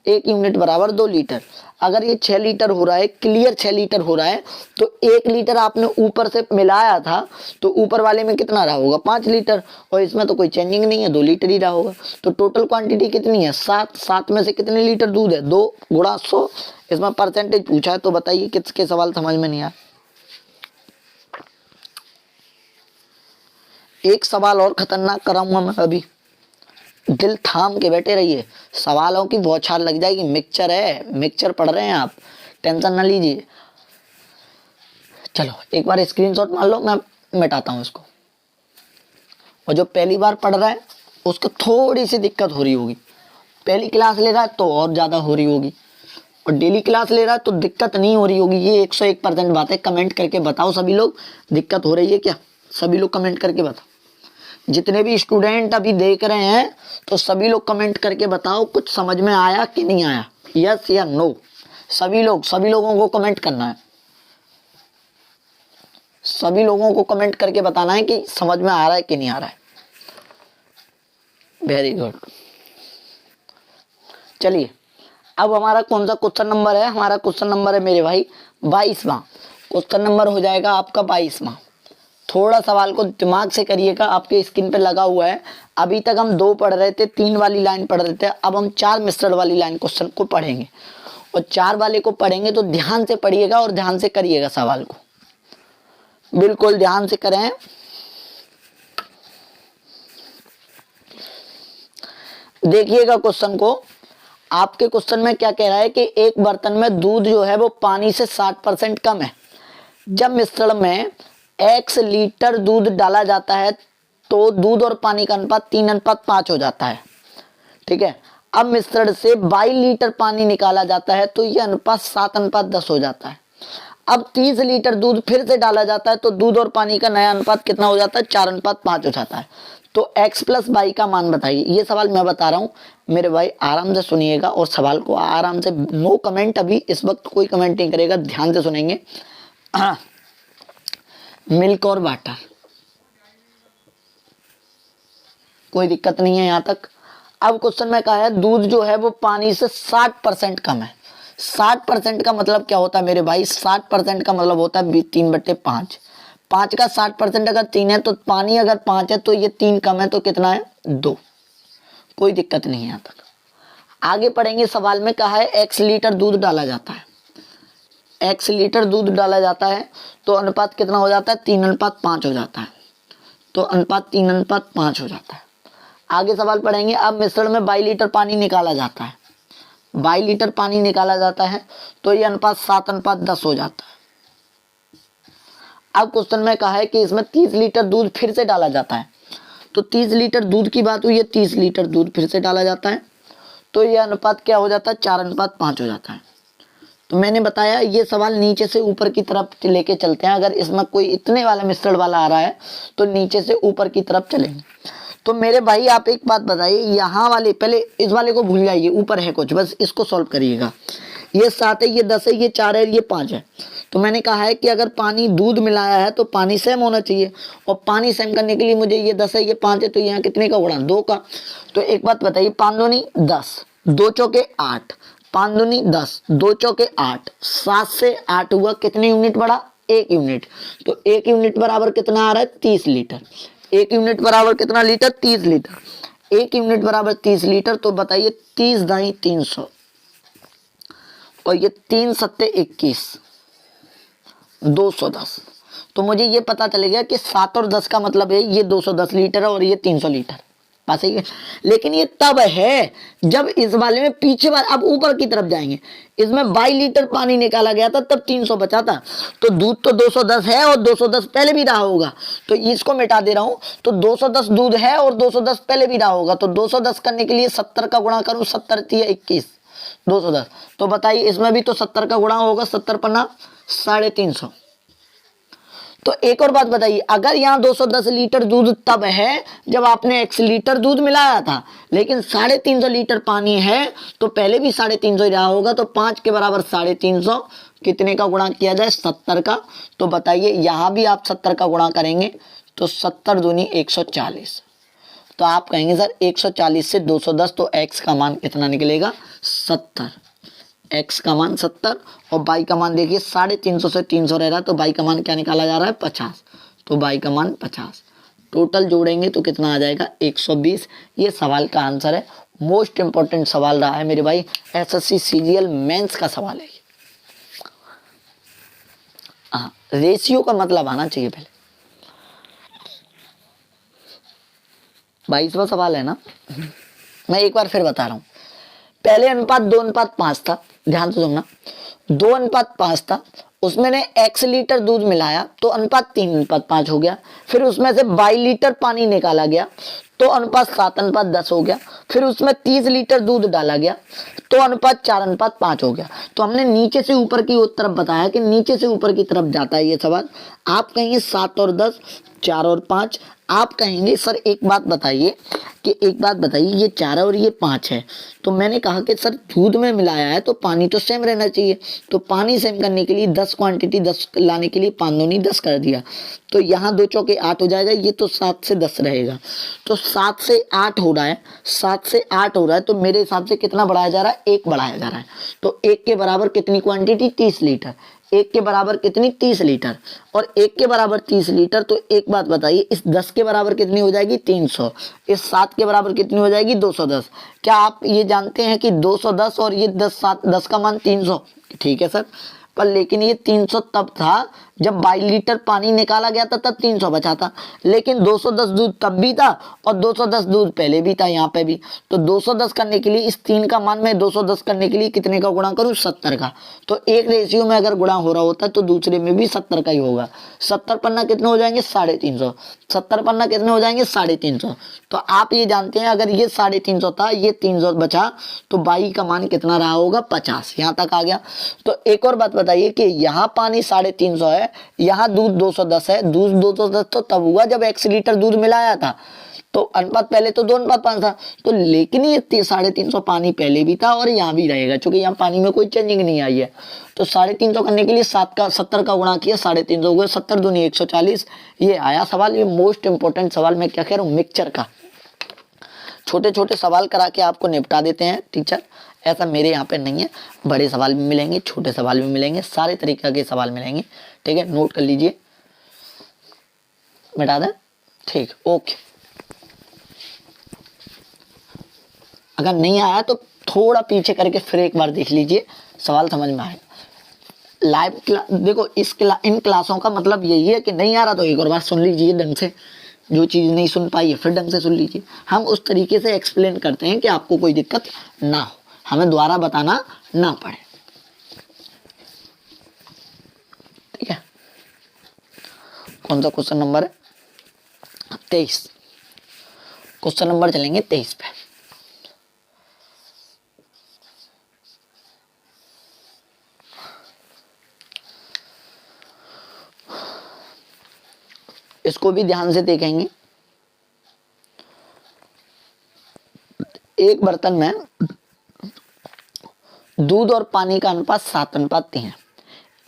1 यूनिट बराबर 2 लीटर। अगर ये 6 लीटर हो रहा है, क्लियर 6 लीटर हो रहा है, तो 1 लीटर आपने ऊपर से मिलाया था, तो ऊपर वाले में कितना रहा होगा 5 लीटर, और इसमें तो कोई चेंजिंग नहीं है, 2 लीटर ही रहा होगा। तो टोटल क्वांटिटी कितनी है 7, 7 में से कितने लीटर दूध है 2 गुणा 100। इसमें परसेंटेज पूछा है, तो बताइए किसके सवाल समझ में नहीं आया। एक सवाल और खतरनाक कराऊंगा मैं अभी, दिल थाम के बैठे रहिए, सवालों की बौछार लग जाएगी। मिक्सचर है, मिक्सचर पढ़ रहे हैं आप, टेंशन ना लीजिए। चलो एक बार स्क्रीनशॉट मार लो, मैं मिटाता हूँ इसको। और जो पहली बार पढ़ रहा है उसको थोड़ी सी दिक्कत हो रही होगी, पहली क्लास ले रहा है तो और ज़्यादा हो रही होगी, और डेली क्लास ले रहा है तो दिक्कत नहीं हो रही होगी। ये 101% बात है। कमेंट करके बताओ सभी लोग, दिक्कत हो रही है क्या? सभी लोग कमेंट करके बताओ। जितने भी स्टूडेंट अभी देख रहे हैं तो सभी लोग कमेंट करके बताओ कुछ समझ में आया कि नहीं आया, यस या नो। सभी लोगों को कमेंट करना है, सभी लोगों को कमेंट करके बताना है कि समझ में आ रहा है कि नहीं आ रहा है। Very good. चलिए अब हमारा कौन सा क्वेश्चन नंबर है? हमारा क्वेश्चन नंबर है मेरे भाई 22वां। क्वेश्चन नंबर हो जाएगा आपका 22वां। थोड़ा सवाल को दिमाग से करिएगा, आपके स्क्रीन पे लगा हुआ है। अभी तक हम 2 पढ़ रहे थे, 3 वाली लाइन पढ़ रहे थे, अब हम 4 मिश्रण वाली लाइन क्वेश्चन को पढ़ेंगे, और 4 वाले को पढ़ेंगे तो ध्यान से पढ़िएगा और ध्यान से करिएगा सवाल को, बिल्कुल ध्यान से करें। देखिएगा क्वेश्चन को, आपके क्वेश्चन में क्या कह रहा है कि एक बर्तन में दूध जो है वो पानी से 60% कम है। जब मिश्रण में x लीटर दूध डाला जाता है तो दूध और पानी का अनुपात 3:5 हो जाता है। ठीक है। अब मिश्रण से 22 लीटर पानी निकाला जाता है तो यह अनुपात 7:10 हो जाता है। अब 30 लीटर दूध फिर से डाला जाता है तो दूध और पानी का नया अनुपात कितना हो जाता है? 4:5 हो जाता है। तो x + y का मान बताइए। ये सवाल मैं बता रहा हूँ मेरे भाई, आराम से सुनिएगा और सवाल को आराम से, नो कमेंट, अभी इस वक्त कोई कमेंट नहीं करेगा, ध्यान से सुनेंगे। हाँ, मिल्क और वाटर, कोई दिक्कत नहीं है यहाँ तक। अब क्वेश्चन में कहा है दूध जो है वो पानी से 60% कम है। 60% का मतलब क्या होता है मेरे भाई? 60% का मतलब होता है 3/5। 5 का 60% अगर 3 है तो पानी अगर 5 है तो ये 3 कम है तो कितना है? 2। कोई दिक्कत नहीं है यहाँ तक। आगे पढ़ेंगे। सवाल में कहा है x लीटर दूध डाला जाता है, x लीटर दूध डाला जाता है तो अनुपात कितना हो जाता है? 3:5 हो जाता है। तो अनुपात 3:5 हो जाता है। आगे सवाल पढ़ेंगे। अब मिश्रण में 22 लीटर पानी निकाला जाता है, 22 लीटर पानी निकाला जाता है तो ये अनुपात 7:10 हो जाता है। अब क्वेश्चन में कहा है कि इसमें 30 लीटर दूध फिर से डाला जाता है, तो 30 लीटर दूध की बात हुई है, 30 लीटर दूध फिर से डाला जाता है तो ये अनुपात क्या हो जाता है? 4:5 हो जाता है। तो मैंने बताया ये सवाल नीचे से ऊपर की तरफ लेके चलते हैं। अगर इसमें कोई इतने वाला मिश्रण वाला आ रहा है तो नीचे से ऊपर की तरफ चलेंगे। तो मेरे भाई आप एक बात बताइए, यहाँ वाले, पहले इस वाले को भूल जाइए, ऊपर है कुछ, बस इसको सॉल्व करिएगा। ये 7 है, ये 10 है, ये 4 है, ये 5 है। तो मैंने कहा है कि अगर पानी दूध मिलाया है तो पानी सेम होना चाहिए, और पानी सेम करने के लिए मुझे ये 10 है, ये 5 है, तो यहाँ कितने का गुणा? 2 का। तो एक बात बताइए, 5 दूनी 10, 2 चौके 8, 5 दूनी 10, 2 चौके 8, 7 से 8 हुआ, कितने यूनिट बढ़ा? 1 यूनिट। तो 1 यूनिट बराबर कितना आ रहा है? 30 लीटर। 1 यूनिट बराबर कितना लीटर? 30 लीटर। 1 यूनिट बराबर 30 लीटर। तो बताइए 30 दाई 300, और ये 3 सत्ते 21, 210। तो मुझे ये पता चल गया कि 7 और 10 का मतलब है ये 210 लीटर है और ये 300 लीटर। बात है। लेकिन ये तब है जब इस वाले में पीछे वाले, अब ऊपर की तरफ जाएंगे, इसमें 22 लीटर पानी निकाला गया था तब 300 बचा था। तो दूध तो 210 है और 210 पहले भी रहा होगा, तो इसको मिटा दे रहा हूं। तो 210 दूध है और 210 पहले भी रहा होगा, तो 210 करने के लिए 70 का गुणा करूं, 70 × 21, 210। तो बताइए इसमें भी तो 70 का गुणा होगा, 70 पन्ना 350। तो एक और बात बताइए, अगर यहाँ 210 लीटर दूध तब है जब आपने x लीटर दूध मिलाया था, लेकिन 350 लीटर पानी है तो पहले भी 350 ही रहा होगा, तो 5 के बराबर 350 कितने का गुणा किया जाए, 70 का। तो बताइए यहाँ भी आप 70 का गुणा करेंगे तो 70 दूनी 140। तो आप कहेंगे सर 140 से 210, तो x का मान कितना निकलेगा, 70। x का मान 70 और y का मान देखिए 350 से 300 रह रहा है, तो y का मान क्या निकाला जा रहा है, 50। तो y का मान 50। टोटल जोड़ेंगे तो कितना आ जाएगा, 120। ये सवाल का आंसर है। मोस्ट इंपॉर्टेंट सवाल रहा है मेरे भाई, एसएससी सीजीएल मेंस का सवाल है। हाँ, रेशियो का मतलब आना चाहिए पहले। 22वां सवाल है ना, मैं एक बार फिर बता रहा हूं। पहले अनुपात 2:5 था, ध्यान से सुनना। 2:5 था, उसमें ने x लीटर दूध मिलाया तो अनुपात 3:5 हो गया। फिर उसमें से 22 लीटर पानी निकाला गया तो अनुपात 7:10 हो गया। फिर उसमें 30 लीटर दूध डाला गया तो अनुपात 4:5 हो गया। तो हमने नीचे से ऊपर की तरफ बताया कि नीचे से ऊपर की तरफ जाता है ये सवाल। आप कहेंगे 7 और 10, 4 और 5। आप कहेंगे सर एक बात बताइए ये 4 और ये 5 है, तो मैंने कहा कि सर दूध में मिलाया है तो पानी तो सेम रहना चाहिए। तो पानी सेम करने के लिए 10 क्वांटिटी 10 लाने के लिए 5 दूनी 10 कर दिया, तो यहाँ 2 चौके 8 हो जाएगा। ये तो 7 से 10 रहेगा, तो 7 से 8 हो रहा है, 7 से 8 हो रहा है। तो मेरे हिसाब से कितना बढ़ाया जा रहा है, 1 बढ़ाया जा रहा है। तो 1 के बराबर कितनी क्वांटिटी, 30 लीटर। 1 के बराबर कितनी, 30 लीटर। और 1 के बराबर 30 लीटर। तो एक बात बताइए, इस 10 के बराबर कितनी हो जाएगी, 300। इस 7 के बराबर कितनी हो जाएगी, 210। क्या आप ये जानते हैं कि 210 और ये 10 का मान 300, ठीक है सर। पर लेकिन ये 300 तब था जब 22 लीटर पानी निकाला गया था, तब 300 बचा था। लेकिन 210 दूध तब भी था और 210 दूध पहले भी था, यहाँ पे भी। तो 210 करने के लिए इस 3 का मान मैं 210 करने के लिए कितने का गुणा करूं, 70 का। तो एक रेशियो में अगर गुणा हो रहा होता है तो दूसरे में भी 70 का ही होगा। 70 पन्ना कितने हो जाएंगे, 350। 70 पन्ना कितने हो जाएंगे, 350। तो आप ये जानते हैं अगर ये 350 था, ये 300 बचा, तो बाई का मान कितना रहा होगा, 50। यहाँ तक आ गया। तो एक और बात बताइए कि यहाँ पानी 350 है, यहाँ दूध 210 है। दूध 210 तो तब हुआ जब x लीटर दूध मिलाया था, तो अनुपात पहले तो 2:5 था। तो लेकिन ये 350 पानी पहले भी था और यहाँ भी रहेगा, क्योंकि यहाँ पानी में कोई चेंजिंग नहीं आई है। तो 350 करने के लिए 70 का गुणा किया, 350 हो गए। 70 दूनी 140। ये आया सवाल। ये मोस्ट इंपोर्टेंट सवाल मैं क्या कह रहा हूँ, मिक्सचर का। छोटे छोटे सवाल करा के आपको निपटा देते हैं टीचर, ऐसा मेरे यहाँ पे नहीं है। बड़े सवाल भी मिलेंगे, छोटे सवाल भी मिलेंगे, सारे तरीके के सवाल मिलेंगे, ठीक है। नोट कर लीजिए, मिटा दें, ठीक, ओके। अगर नहीं आया तो थोड़ा पीछे करके फिर एक बार देख लीजिए, सवाल समझ में आएगा। लाइव देखो, इन क्लासों का मतलब यही है कि नहीं आ रहा तो एक और बार सुन लीजिए ढंग से। जो चीज़ नहीं सुन पाई है फिर ढंग से सुन लीजिए। हम उस तरीके से एक्सप्लेन करते हैं कि आपको कोई दिक्कत ना हो, हमें दोबारा बताना ना पड़े, ठीक है। कौन सा क्वेश्चन नंबर है, 23। क्वेश्चन नंबर चलेंगे 23 पे। इसको भी ध्यान से देखेंगे। एक बर्तन में दूध और पानी का अनुपात 7:3 है।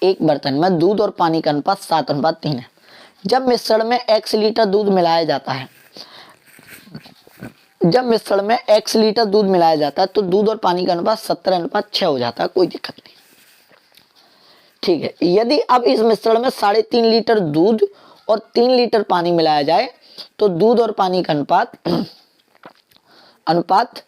एक बर्तन में दूध और पानी का अनुपात 7:3 है। जब मिश्रण में x लीटर दूध मिलाया जाता है, तो दूध और पानी का अनुपात 70:6 हो जाता है, कोई दिक्कत नहीं, ठीक है। यदि अब इस मिश्रण में 3.5 लीटर दूध और 3 लीटर पानी मिलाया जाए तो दूध और पानी का अनुपात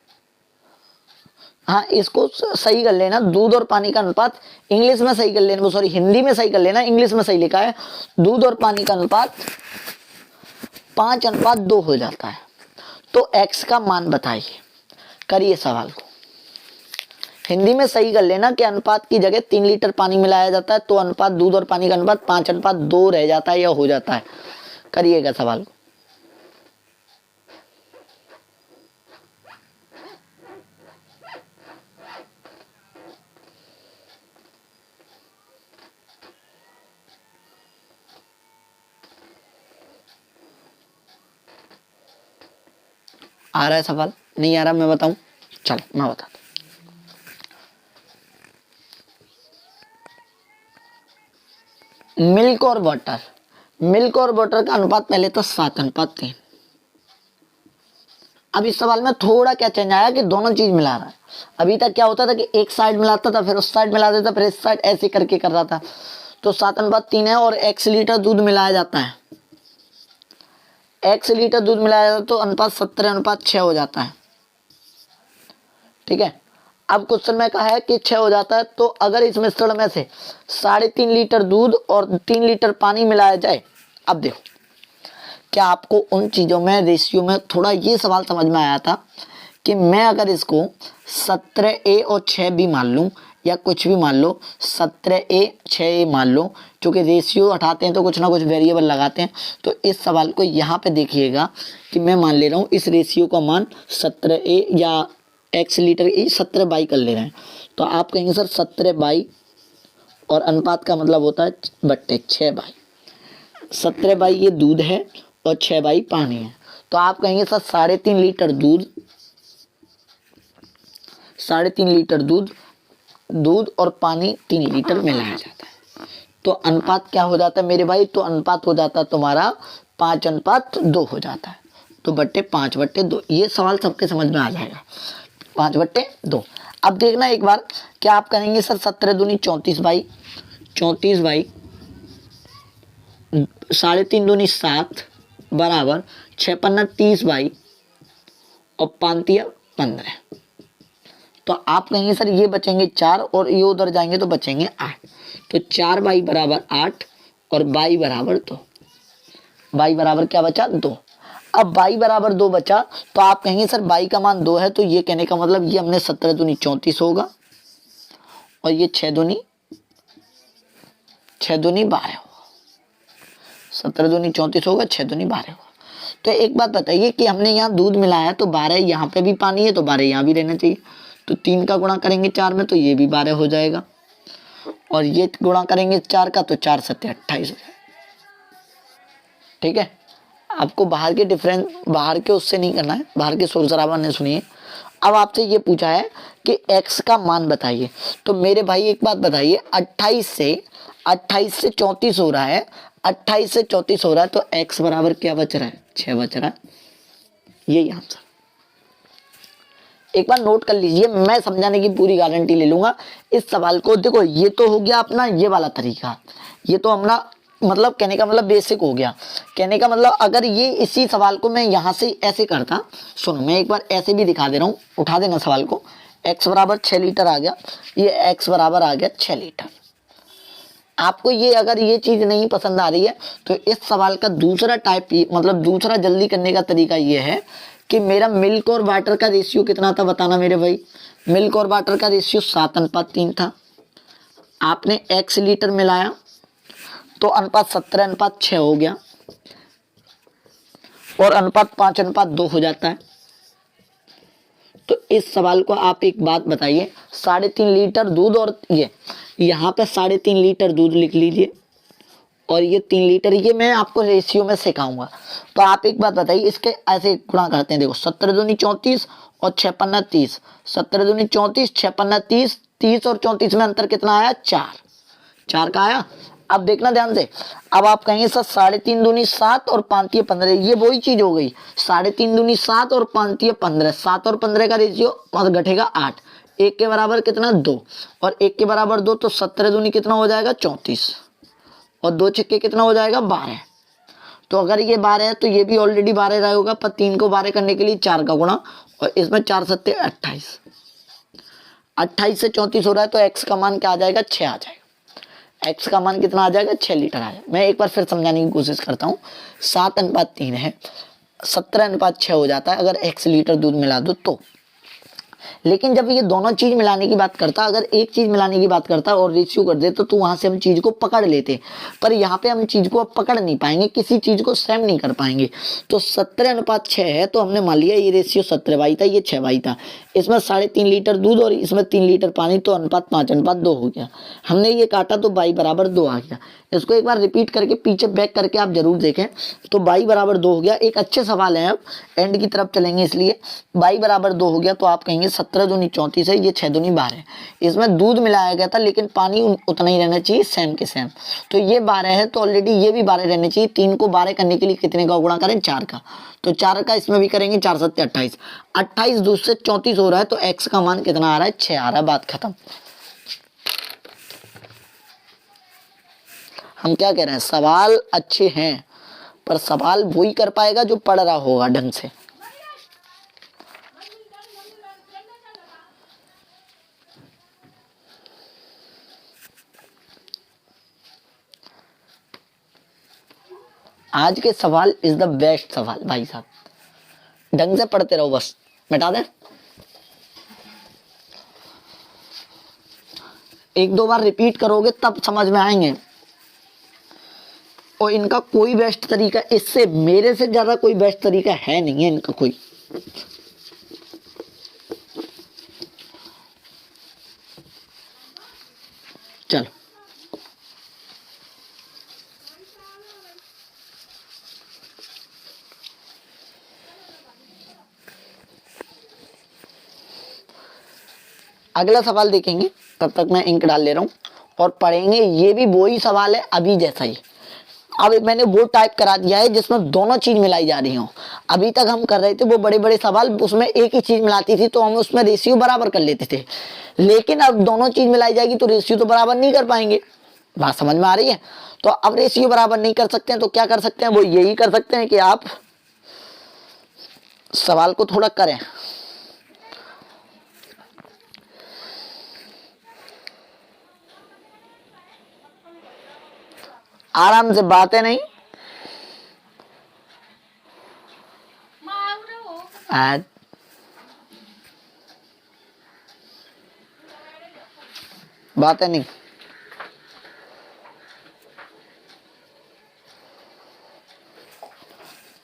हाँ, इसको सही कर लेना, दूध और पानी का अनुपात इंग्लिश में सही कर लेना, सॉरी हिंदी में सही कर लेना, इंग्लिश में सही लिखा है। दूध और पानी का अनुपात 5:2 हो जाता है। तो x का मान बताइए, करिए सवाल को। हिंदी में सही कर लेना कि अनुपात की जगह 3 लीटर पानी मिलाया जाता है तो अनुपात दूध और पानी का अनुपात 5:2 रह जाता है या हो जाता है। करिएगा सवाल को। आ रहा है सवाल? नहीं आ रहा? मैं बताऊं? चलो मैं बताता हूं। मिल्क और वाटर, मिल्क और वाटर का अनुपात पहले तो 7:3। अब इस सवाल में थोड़ा क्या चेंज आया कि दोनों चीज मिला रहा है। अभी तक क्या होता था कि एक साइड मिलाता था, फिर उस साइड मिला देता, फिर इस साइड, ऐसे करके कर रहा था। तो 7:3 है और x लीटर दूध मिलाया जाता है। x लीटर दूध मिलाया जाता है तो अनुपात 17:6 हो जाता है। ठीक है। अब क्वेश्चन में कहा है कि 6 हो जाता है, तो अगर इस मिश्रण में से 3.5 लीटर दूध और 3 लीटर पानी मिलाया जाए। अब देखो, क्या आपको उन चीजों में, रेशियो में थोड़ा ये सवाल समझ में आया था कि मैं अगर इसको 17A और 6B मान लूं, या कुछ भी मान लो, 17A 6A मान लो, क्योंकि रेशियो हटाते हैं तो कुछ ना कुछ वेरिएबल लगाते हैं। तो इस सवाल को यहाँ पे देखिएगा कि मैं मान ले रहा हूँ इस रेशियो का मान 17A या x लीटर 17/, कर ले रहे हैं। तो आप कहेंगे सर 17/, और अनुपात का मतलब होता है बट्टे 6/। 17/, ये दूध है और 6/, पानी है। तो आप कहेंगे सर 3.5 लीटर दूध, 3.5 लीटर दूध और पानी 3 लीटर मिलाया जाता है। तो अनुपात क्या हो जाता है मेरे भाई? तो अनुपात हो जाता है तुम्हारा 5:2 हो जाता है। तो बट्टे 5/2। ये सवाल सबके समझ में आ जाएगा, 5/2। अब देखना एक बार, क्या आप करेंगे सर 17 दूनी 34/, 34/, 3.5 दूनी 7 बराबर 6×5 30/, और 5×3 15। तो आप कहेंगे सर ये बचेंगे 4 और ये उधर जाएंगे तो बचेंगे 8। तो 4/, बराबर 8 और बाई बराबर 2। बाई बराबर क्या बचा? 2। अब बाई बराबर 2 बचा, तो आप कहेंगे सर बाई का मान 2 है, तो ये कहने का मतलब ये हमने 17 दूनी 34 होगा, और ये 6 दूनी 12 होगा। 17 दूनी 34 होगा, 6 दूनी 12 होगा। तो एक बात बताइए कि हमने यहाँ दूध मिलाया तो 12, यहाँ पे भी पानी है तो 12 यहाँ भी रहना चाहिए। तो 3 का गुणा करेंगे 4 में तो ये भी 12 हो जाएगा, और ये गुणा करेंगे 4 का तो 4 7 28 हो जाएगा। ठीक है। आपको बाहर के डिफरेंस, बाहर के उससे नहीं करना है, बाहर के शोर शराबा नहीं सुनिए। अब आपसे ये पूछा है कि x का मान बताइए। तो मेरे भाई एक बात बताइए, 28 से 34 हो रहा है, 28 से 34 हो रहा है, तो x बराबर क्या बच रहा है? 6 बच रहा है। यही आंसर। एक बार नोट कर लीजिए, मैं समझाने की पूरी गारंटी ले लूंगा इस सवाल को। देखो ये तो हो गया अपना ये वाला तरीका, ये तो अपना मतलब कहने का मतलब बेसिक हो गया। कहने का मतलब अगर ये इसी सवाल को मैं यहाँ से ऐसे करता, सुनो मैं एक बार ऐसे भी दिखा दे रहा हूँ, उठा देना सवाल को। x बराबर 6 लीटर आ गया, ये x बराबर आ गया 6 लीटर। आपको ये अगर ये चीज नहीं पसंद आ रही है तो इस सवाल का दूसरा टाइप, मतलब दूसरा जल्दी करने का तरीका ये है कि मेरा मिल्क और वाटर का रेशियो कितना था बताना मेरे भाई। मिल्क और वाटर का रेशियो 7:3 था। आपने x लीटर मिलाया तो अनुपात 17:6 हो गया, और अनुपात 5:2 हो जाता है। तो इस सवाल को आप एक बात बताइए, 3.5 लीटर दूध, और ये यहाँ पे 3.5 लीटर दूध लिख लीजिए, और ये 3 लीटर, ये मैं आपको रेशियो में सिखाऊंगा। तो आप एक बात बताइए, इसके ऐसे गुणा करते हैं। देखो 17 दूनी 34 और 6×5 30, 17 दूनी 34, 6×5 30, 30 और 34 में अंतर कितना आया? 4 का आया। अब देखना ध्यान से, अब आप कहेंगे सर 3.5 दूनी 7 और 5×3 15, ये वही चीज हो गई। 3.5 दूनी 7 और 5×3 15, 7 और 15 का रेशियो घटेगा 8, 1 के बराबर कितना? 2, और 1 के बराबर 2, तो 17 दूनी कितना हो जाएगा? 34, और 2 छक्के कितना हो जाएगा? 12। तो अगर ये 12 है तो ये भी ऑलरेडी 12 रहा होगा, पर 3 को 12 करने के लिए 4 का गुणा, और इसमें 4 7 28, 28 से 34 हो रहा है, तो x का मान क्या आ जाएगा? 6 आ जाएगा। x का मान कितना आ जाएगा? 6 लीटर आ जाएगा। मैं एक बार फिर समझाने की कोशिश करता हूँ। 7:3 है, 17:6 हो जाता है अगर x लीटर दूध मिला दो तो। लेकिन जब ये दोनों चीज मिलाने की बात करता, अगर एक चीज मिलाने की बात करता और रेशियो कर दे तो वहां से हम चीज को पकड़ लेते, पर यहाँ पे हम चीज को अब पकड़ नहीं पाएंगे, किसी चीज को सेम नहीं कर पाएंगे। तो 17:6 है, तो हमने मान लिया ये रेशियो 17 था, ये 6 था, इसमें 3.5 लीटर दूध और इसमें 3 लीटर पानी, तो अनुपात 5:2 हो गया। हमने ये काटा तो y बराबर 2 आ गया। इसको एक बार रिपीट करके पीछे बैक करके आप जरूर देखें, तो y बराबर 2 हो गया। एक अच्छे सवाल है, अब एंड की तरफ चलेंगे इसलिए y बराबर 2 हो गया, तो आप कहेंगे 17 दूनी 34 है, ये 6 दूनी 12 है। इसमें दूध मिलाया गया था लेकिन पानी उतना ही रहना चाहिए, सेम के सेम, तो ये 12 है, तो ऑलरेडी ये भी 12 रहने चाहिए। 3 को 12 करने के लिए कितने का गुणा करें, 4 का, तो 4 का इसमें भी करेंगे, 4 7 28, 28 दूध से 34 हो रहा है, तो x का मान कितना आ रहा है, 6 आ रहा है। बात खत्म। हम क्या कह रहे हैं, सवाल अच्छे हैं, पर सवाल वही कर पाएगा जो पढ़ रहा होगा ढंग से। आज के सवाल इज द बेस्ट सवाल भाई साहब, ढंग से पढ़ते रहो, बस मिटा दें। 1-2 बार रिपीट करोगे तब समझ में आएंगे। और इनका कोई बेस्ट तरीका, इससे मेरे से ज्यादा कोई बेस्ट तरीका है नहीं है इनका कोई। चलो अगला सवाल देखेंगे, तब तक मैं इंक डाल ले रहा हूं और पढ़ेंगे। ये भी वही सवाल है अभी जैसा ही। अब मैंने वो टाइप करा दिया है जिसमें दोनों चीज मिलाई जा रही हो। अभी तक हम कर रहे थे वो बड़े बड़े सवाल, उसमें एक ही चीज मिलाती थी तो हम उसमें रेशियो बराबर कर लेते थे, लेकिन अब दोनों चीज मिलाई जाएगी तो रेशियो तो बराबर नहीं कर पाएंगे। बात समझ में आ रही है? तो अब रेशियो बराबर नहीं कर सकते हैं तो क्या कर सकते हैं, वो यही कर सकते हैं कि आप सवाल को थोड़ा करें, आराम से, बातें नहीं। बातें नहीं।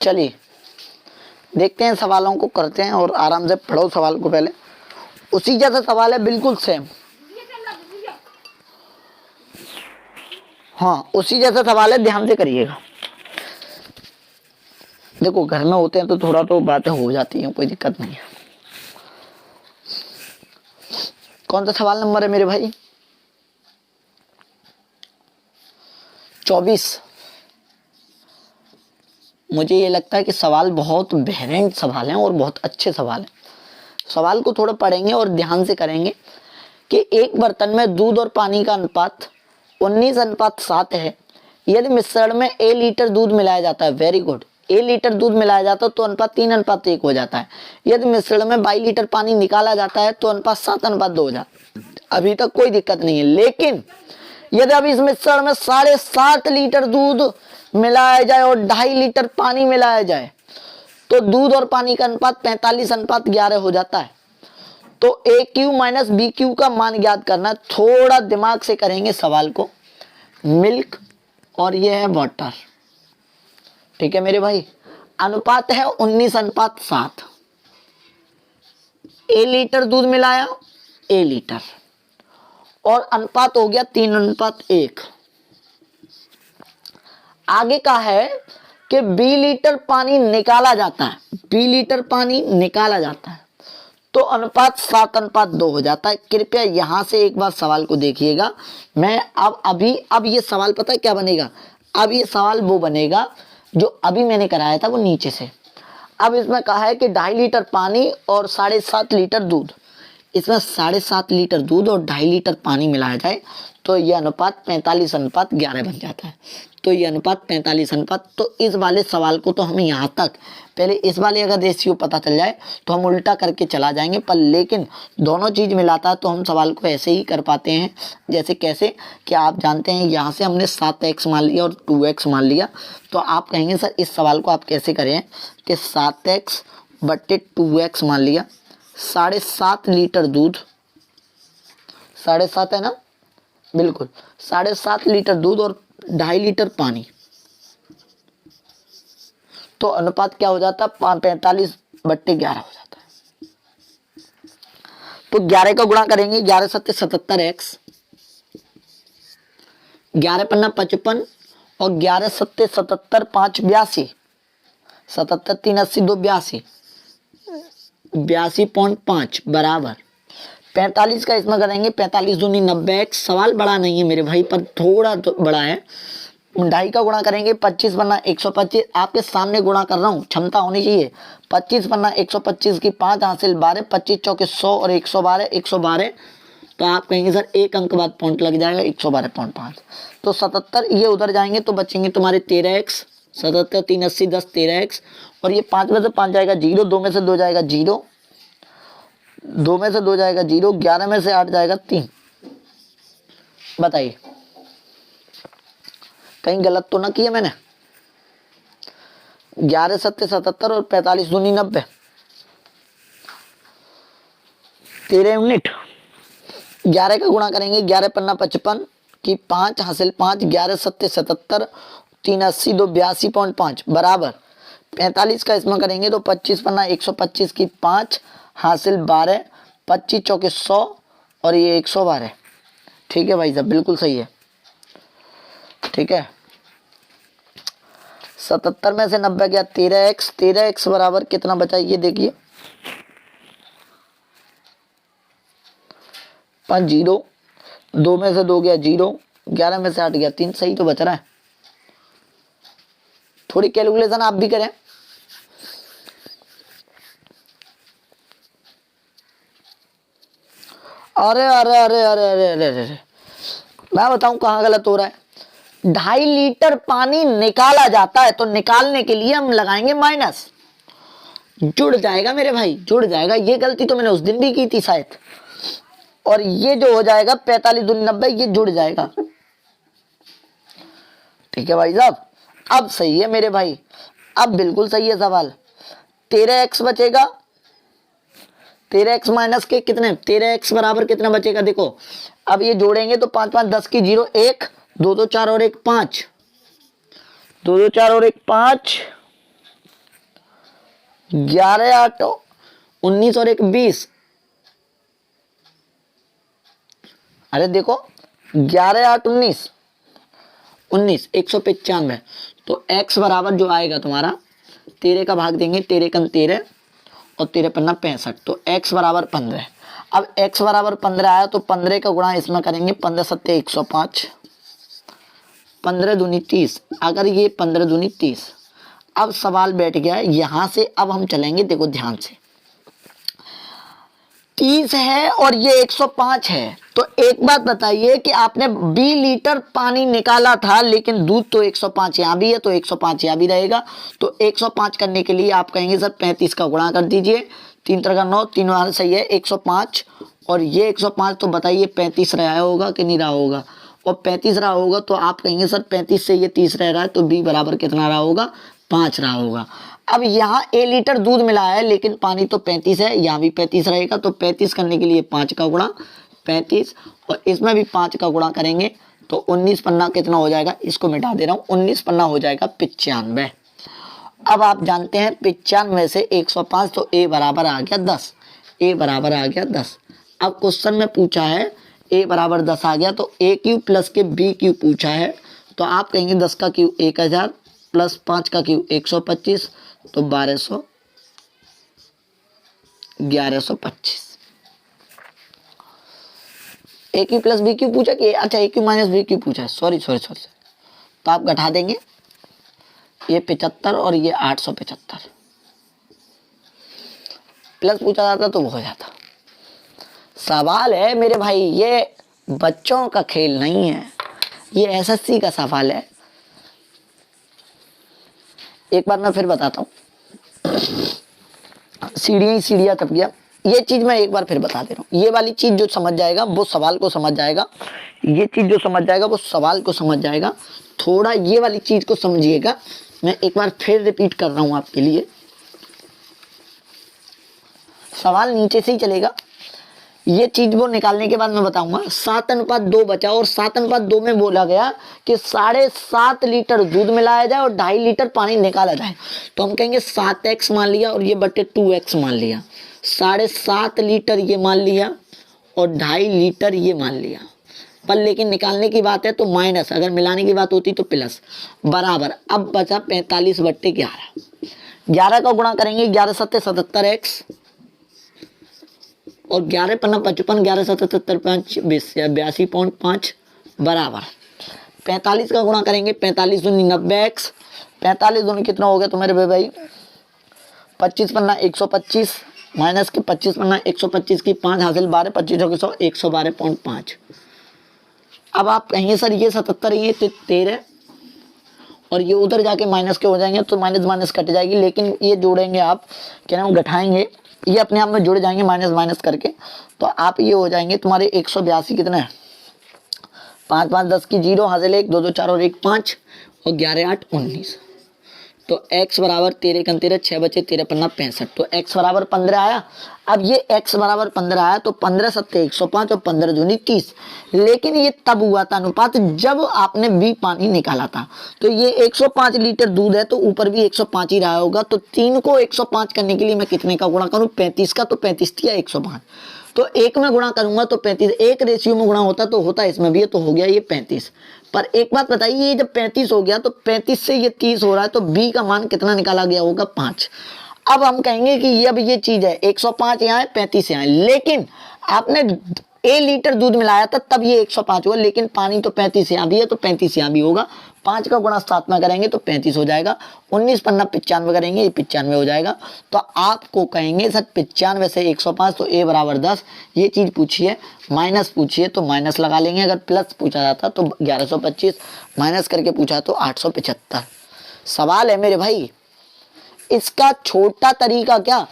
चलिए देखते हैं, सवालों को करते हैं और आराम से पढ़ो सवाल को। पहले उसी जैसा सवाल है, बिल्कुल सेम। हाँ उसी जैसा सवाल है, ध्यान से करिएगा। देखो घर में होते हैं तो थोड़ा तो बातें हो जाती हैं, कोई दिक्कत नहीं है। कौन सा सवाल नंबर है मेरे भाई? 24। मुझे ये लगता है कि सवाल बहुत बेहतरीन सवाल हैं और बहुत अच्छे सवाल हैं। सवाल को थोड़ा पढ़ेंगे और ध्यान से करेंगे कि एक बर्तन में दूध और पानी का अनुपात 19:7 है। यदि मिश्रण में A लीटर दूध मिलाया जाता है, वेरी गुड, A लीटर दूध मिलाया जाता है तो अनुपात 3:1 हो जाता है। यदि मिश्रण में 22 लीटर पानी निकाला जाता है तो अनुपात 7:2 हो जाता है। अभी तक कोई दिक्कत नहीं है, लेकिन यदि अब इस मिश्रण में 7.5 लीटर दूध मिलाया जाए और 2.5 लीटर पानी मिलाया जाए तो दूध और पानी का अनुपात 45:11 हो जाता है। तो AQ माइनस BQ का मान ज्ञात करना। थोड़ा दिमाग से करेंगे सवाल को। मिल्क और ये है वाटर, ठीक है मेरे भाई। अनुपात है 19:7। A लीटर दूध मिलाया, A लीटर, और अनुपात हो गया 3:1। आगे का है कि B लीटर पानी निकाला जाता है, B लीटर पानी निकाला जाता है तो अनुपात 7:2 हो जाता है। कृपया यहां से एक बार सवाल को देखिएगा। मैं अब ये सवाल पता है क्या बनेगा? अब ये सवाल वो बनेगा जो अभी मैंने कराया था, वो नीचे से। अब इसमें कहा है कि 2.5 लीटर पानी और 7.5 लीटर दूध। इसमें 7.5 लीटर दूध और 2.5 लीटर पानी मिलाया जाए तो यह अनुपात 45:11 बन जाता है। तो ये अनुपात 45 तो इस वाले सवाल को तो हम यहाँ तक, पहले इस वाले अगर रेशियो पता चल जाए तो हम उल्टा करके चला जाएंगे, पर लेकिन दोनों चीज़ मिलाता है तो हम सवाल को ऐसे ही कर पाते हैं। जैसे कैसे कि आप जानते हैं, यहाँ से हमने 7x मान लिया और 2x मान लिया, तो आप कहेंगे सर इस सवाल को आप कैसे करें कि 7x/2x मान लिया, 7.5 लीटर दूध, 7.5 है ना, बिल्कुल 7.5 लीटर दूध और 2.5 लीटर पानी, तो अनुपात क्या हो जाता है, 45/11 हो जाता है। तो 11 का गुणा करेंगे, 11 सत्ते 77x, 11 पन्ना 55 और 11 सत्ते 77, 5 82, 77 3 80 2 82, 82.5 बराबर 45 का इसमें करेंगे, 45 दूनी 90x। सवाल बड़ा नहीं है मेरे भाई, पर थोड़ा तो बड़ा है। 2.5 का गुणा करेंगे, 25 पन्ना 125, आपके सामने गुणा कर रहा हूँ, क्षमता होनी चाहिए। 25 पन्ना 125 की 5 हासिल 12, 25 चौके 100 और 112, 112, तो आप कहेंगे सर एक अंक बाद पॉइंट लग जाएगा, 112.5। तो 77 ये उधर जाएंगे तो बचेंगे तुम्हारे 13x, 77 3 80 10 13x, और ये 5 में से 5 जाएगा 0, 2 में से 2 जाएगा 0, 2 में से 2 जाएगा 0, 11 में से 8 जाएगा 3। बताइए कहीं गलत तो ना किया मैंने? 11 सत्ते 77 और 45 दूनी 90, 13 यूनिट। 11 का गुणा करेंगे, 11 पन्ना 55 की 5 हासिल 5, 11 सत्ते 77, 3 80 2 82.5 बराबर 45 का इसमें करेंगे तो 25 पन्ना 125 की 5 हासिल 12, 25 चौके 100 और ये 112। ठीक है भाई साहब, बिल्कुल सही है। ठीक है, 77 में से 90 गया 13x, 13x बराबर कितना बचा ये देखिए, 5 0, 2 में से 2 गया 0, 11 में से 8 गया 3, सही तो बच रहा है। थोड़ी कैलकुलेशन आप भी करें। अरे अरे अरे अरे अरे अरे अरे, मैं बताऊं कहाँ गलत हो रहा है। 2.5 लीटर पानी निकाला जाता है, तो निकालने के लिए हम लगाएंगे माइनस, जुड़ जाएगा मेरे भाई, जुड़ जाएगा। ये गलती तो मैंने उस दिन भी की थी शायद, और ये जो हो जाएगा 45 दूनी 90, ये जुड़ जाएगा। ठीक है भाई साहब, अब सही है मेरे भाई, अब बिल्कुल सही है सवाल। 13x बचेगा, 13x माइनस के कितने, 13x बराबर कितना बचेगा देखो, अब ये जोड़ेंगे तो 5 5 10 की 0, 1 2 2 4 और 1 5, 2 2 4 और 1 5, 11 8 19 और 1 20। अरे देखो 11 8 19 19, 195। तो x बराबर जो आएगा तुम्हारा, 13 का भाग देंगे, 13 कम 13 और 13 पन्ना 65, तो x बराबर 15। अब x बराबर 15 आया तो 15 का गुणा इसमें करेंगे, 15 सत्ते 105, 15 दूनी 30, अगर ये 15 दूनी 30। अब सवाल बैठ गया है यहां से, अब हम चलेंगे, देखो ध्यान से, 30 है और ये 105 है, तो एक बात बताइए कि आपने 20 लीटर पानी निकाला था, लेकिन दूध तो 105 यहाँ भी है, तो 105 यहाँ भी रहेगा। तो 105 करने के लिए आप कहेंगे सर 35 का गुणा कर दीजिए, 3 3 9, 3 बार सही है 105, और ये 105, तो बताइए 35 रहा होगा कि नहीं रहा होगा, और 35 रहा होगा तो आप कहेंगे सर 35 से ये 30 रह रहा है, तो बी बराबर कितना रहा होगा, 5 रहा होगा। अब यहाँ a लीटर दूध मिला है, लेकिन पानी तो 35 है, यहाँ भी 35 रहेगा, तो 35 करने के लिए 5 का गुणा 35, और इसमें भी 5 का गुणा करेंगे तो 19 पन्ना कितना हो जाएगा, इसको मिटा दे रहा हूँ, 19 पन्ना हो जाएगा 95। अब आप जानते हैं 95 से 105, तो a बराबर आ गया 10, a बराबर आ गया 10। अब क्वेश्चन में पूछा है a बराबर 10 आ गया, तो a क्यूब प्लस के b क्यूब पूछा है, तो आप कहेंगे 10 का क्यूब 1000 प्लस 5 का क्यूब 125, तो 1200 1125। ए क्यू प्लस बी क्यू पूछा कि अच्छा ए क्यू माइनस बी क्यू पूछा है, सॉरी, तो आप घटा देंगे, ये 75 और ये 875, प्लस पूछा जाता तो वो हो जाता। सवाल है मेरे भाई, ये बच्चों का खेल नहीं है, ये एसएससी का सवाल है। एक बार मैं फिर बताता हूँ, सीढ़ियाँ टप गया, ये चीज मैं एक बार फिर बता दे रहा हूँ। ये वाली चीज जो समझ जाएगा वो सवाल को समझ जाएगा, ये चीज जो समझ जाएगा वो सवाल को समझ जाएगा। थोड़ा ये वाली चीज को समझिएगा, मैं एक बार फिर रिपीट कर रहा हूँ आपके लिए। सवाल नीचे से ही चलेगा, ये चीज वो निकालने के बाद मैं बताऊंगा। 7:2 बचा और 7:2 में बोला गया कि 7.5 लीटर दूध मिलाया जाए और 2.5 लीटर पानी निकाला जाए। तो हम कहेंगे 7x मान लिया और ये बटे 2x मान लिया, 7.5 लीटर ये मान लिया और 2.5 लीटर ये मान लिया। पर लेकिन निकालने की बात है तो माइनस, अगर मिलाने की बात होती तो प्लस, बराबर। अब बचा 45/11। 11 का गुणा करेंगे, 11 सत्ते 77x और 11 पन्ना 55, 11 सत्ते 75, 82.5 बराबर। 45 का गुणा करेंगे, 45 दूनी 90x, 45 दूनी कितना हो गया तो मेरे भाई 25 पन्ना 125 माइनस के 25 पन्ना 125 की 5 हासिल 12, 25 हो गए 100, 112.5। अब आप कहेंगे सर ये 77 ये 13 और ये उधर जाके माइनस के हो जाएंगे तो माइनस माइनस कट जाएगी, लेकिन ये जोड़ेंगे आप क्या नाम घटाएंगे, ये अपने आप में जुड़ जाएंगे माइनस माइनस करके। तो आप ये हो जाएंगे तुम्हारे 182 कितना है, 5 5 10 की 0 हासिल 1 2 2 4 और 1 5 और 11 8 19। तो x बराबर 13 का 13 6 बचे 13 पन्ना 65। तो x बराबर 15 आया। अब ये x बराबर 15 आया तो 15 सत्ते 105 और 15 दूनी 30। लेकिन ये तब हुआ था अनुपात जब आपने b पानी निकाला था। तो ये 105 लीटर दूध है तो ऊपर भी 105 ही रहा होगा। तो 3 को 105 करने के लिए मैं कितने का गुणा करूं, 35 का। तो 35 या 105 तो 1 में गुणा करूंगा तो 35, एक रेशियो में गुणा होता तो होता इसमें भी है, तो हो गया ये 35। पर एक बात बताइए, ये जब 35 हो गया तो 35 से ये 30 हो रहा है तो b का मान कितना निकाला गया होगा, 5। अब हम कहेंगे कि ये अब ये चीज है 105 यहाँ है 35 यहाँ है, लेकिन आपने a लीटर दूध मिलाया था तब ये 105 हुआ, लेकिन पानी तो 35 यहाँ भी है तो 35 यहाँ भी होगा। 5 का गुणा 7 में करेंगे तो 35 हो जाएगा, 19 पन्ना 95 करेंगे ये 95 हो जाएगा। तो आपको कहेंगे सर 95 से 105 तो a बराबर 10। ये चीज पूछी है, माइनस पूछी है तो माइनस लगा लेंगे। अगर प्लस पूछा जाता तो 1125, माइनस करके पूछा तो 875। सवाल है मेरे भाई, इसका छोटा तरीका क्या,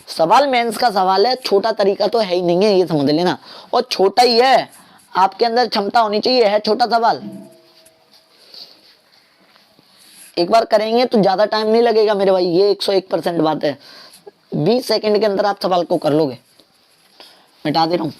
सवाल मेंस का सवाल है, छोटा तरीका तो है ही नहीं है, ये समझ लेना। और छोटा ही है, आपके अंदर क्षमता होनी चाहिए, है छोटा सवाल। एक बार करेंगे तो ज्यादा टाइम नहीं लगेगा मेरे भाई, ये 101% बात है। 20 सेकंड के अंदर आप सवाल को कर लोगे। मिटा दे रहा हूं।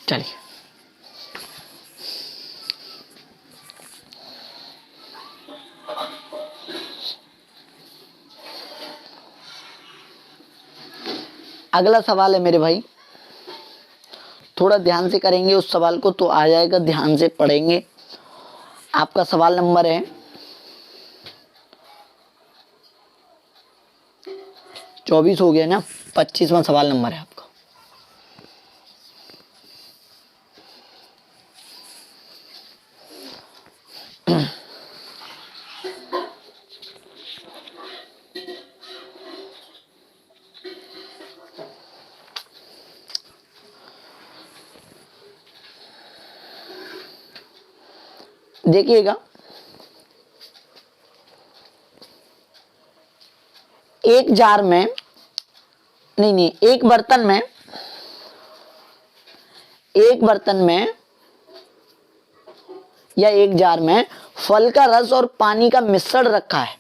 चलिए अगला सवाल है मेरे भाई, थोड़ा ध्यान से करेंगे उस सवाल को तो आ जाएगा, ध्यान से पढ़ेंगे। आपका सवाल नंबर है 24 हो गया ना, 25वां सवाल नंबर है आपका। देखिएगा, एक जार में नहीं एक बर्तन में या एक जार में फल का रस और पानी का मिश्रण रखा है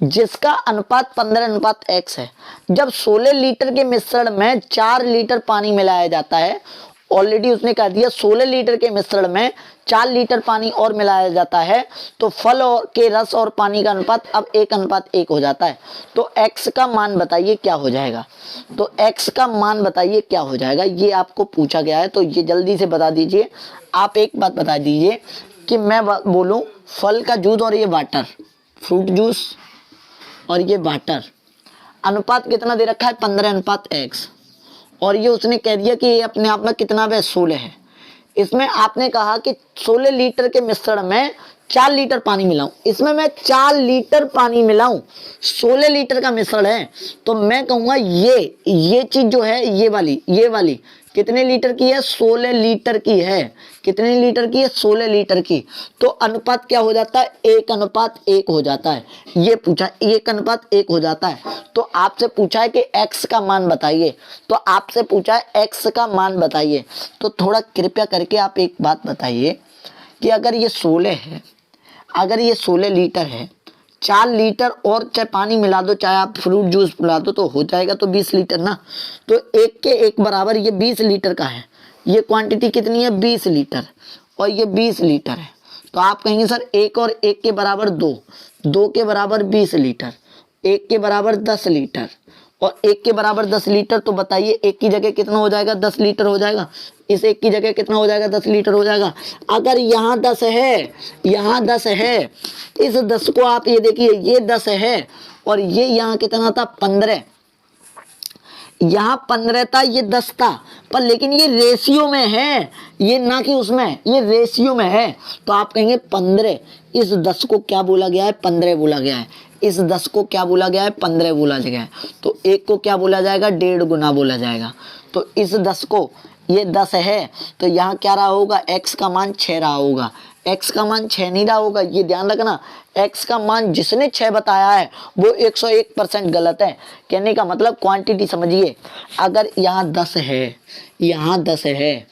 जिसका अनुपात 15:x है। जब 16 लीटर के मिश्रण में 4 लीटर पानी मिलाया जाता है, ऑलरेडी उसने कह दिया 16 लीटर के मिश्रण में 4 लीटर पानी और मिलाया जाता है तो फल और के रस और पानी का अनुपात अब 1:1 हो जाता है। तो x का मान बताइए क्या हो जाएगा। तो x का मान बताइए क्या हो जाएगा, ये आपको पूछा गया है तो ये जल्दी से बता दीजिए। आप एक बात बता दीजिए कि मैं बोलूं फल का जूस और ये वाटर, फ्रूट जूस और ये वाटर, अनुपात कितना दे रखा है 15:x, और ये उसने कह दिया कि ये अपने आप में कितना है 16 है। इसमें आपने कहा कि 16 लीटर के मिश्रण में 4 लीटर पानी मिलाऊं, इसमें मैं 4 लीटर पानी मिलाऊं, 16 लीटर का मिश्रण है तो मैं कहूंगा ये चीज जो है ये वाली कितने लीटर की है? 16 लीटर की है। कितने लीटर की है? 16 लीटर की। तो अनुपात क्या हो जाता है? 1:1 हो जाता है। ये पूछा 1:1 हो जाता है। तो आपसे पूछा है कि x का मान बताइए, तो आपसे पूछा है x का मान बताइए। तो थोड़ा कृपया करके आप एक बात बताइए कि अगर ये 16 है, अगर ये 16 लीटर है, 4 लीटर और चाहे पानी मिला दो, चाहे आप फ्रूट जूस पिला दो, तो हो जाएगा तो 20 लीटर ना। तो 1 के 1 बराबर ये 20 लीटर का है। ये क्वांटिटी कितनी है? 20 लीटर, और ये 20 लीटर है। तो आप कहेंगे सर 1 और 1 के बराबर 2, 2 के बराबर 20 लीटर, 1 के बराबर 10 लीटर, और 1 के बराबर 10 लीटर। तो बताइए 1 की जगह कितना हो जाएगा? 10 लीटर हो जाएगा। इस 1 की जगह कितना हो जाएगा? 10 लीटर हो जाएगा। अगर यहाँ 10 है, यहाँ 10 है, इस 10 को आप ये देखिए, ये 10 है और ये यहाँ कितना था? 15। यहाँ 15 था, ये 10 था, पर लेकिन ये रेशियो में है, ये ना कि उसमें, ये रेशियो में है। तो आप कहेंगे 15, इस 10 को क्या बोला गया है? 15 बोला गया है। इस 10 को क्या बोला गया है? 15 बोला गया है। तो 1 को क्या बोला जाएगा? 1.5 गुना बोला जाएगा। तो इस 10 को, ये 10 है, तो यहाँ क्या रहा होगा? x का मान 6 रहा होगा। x का मान 6 नहीं रहा होगा, ये ध्यान रखना। x का मान जिसने 6 बताया है वो 101% गलत है। कहने का मतलब क्वांटिटी समझिए, अगर यहाँ 10 है, यहाँ 10 है,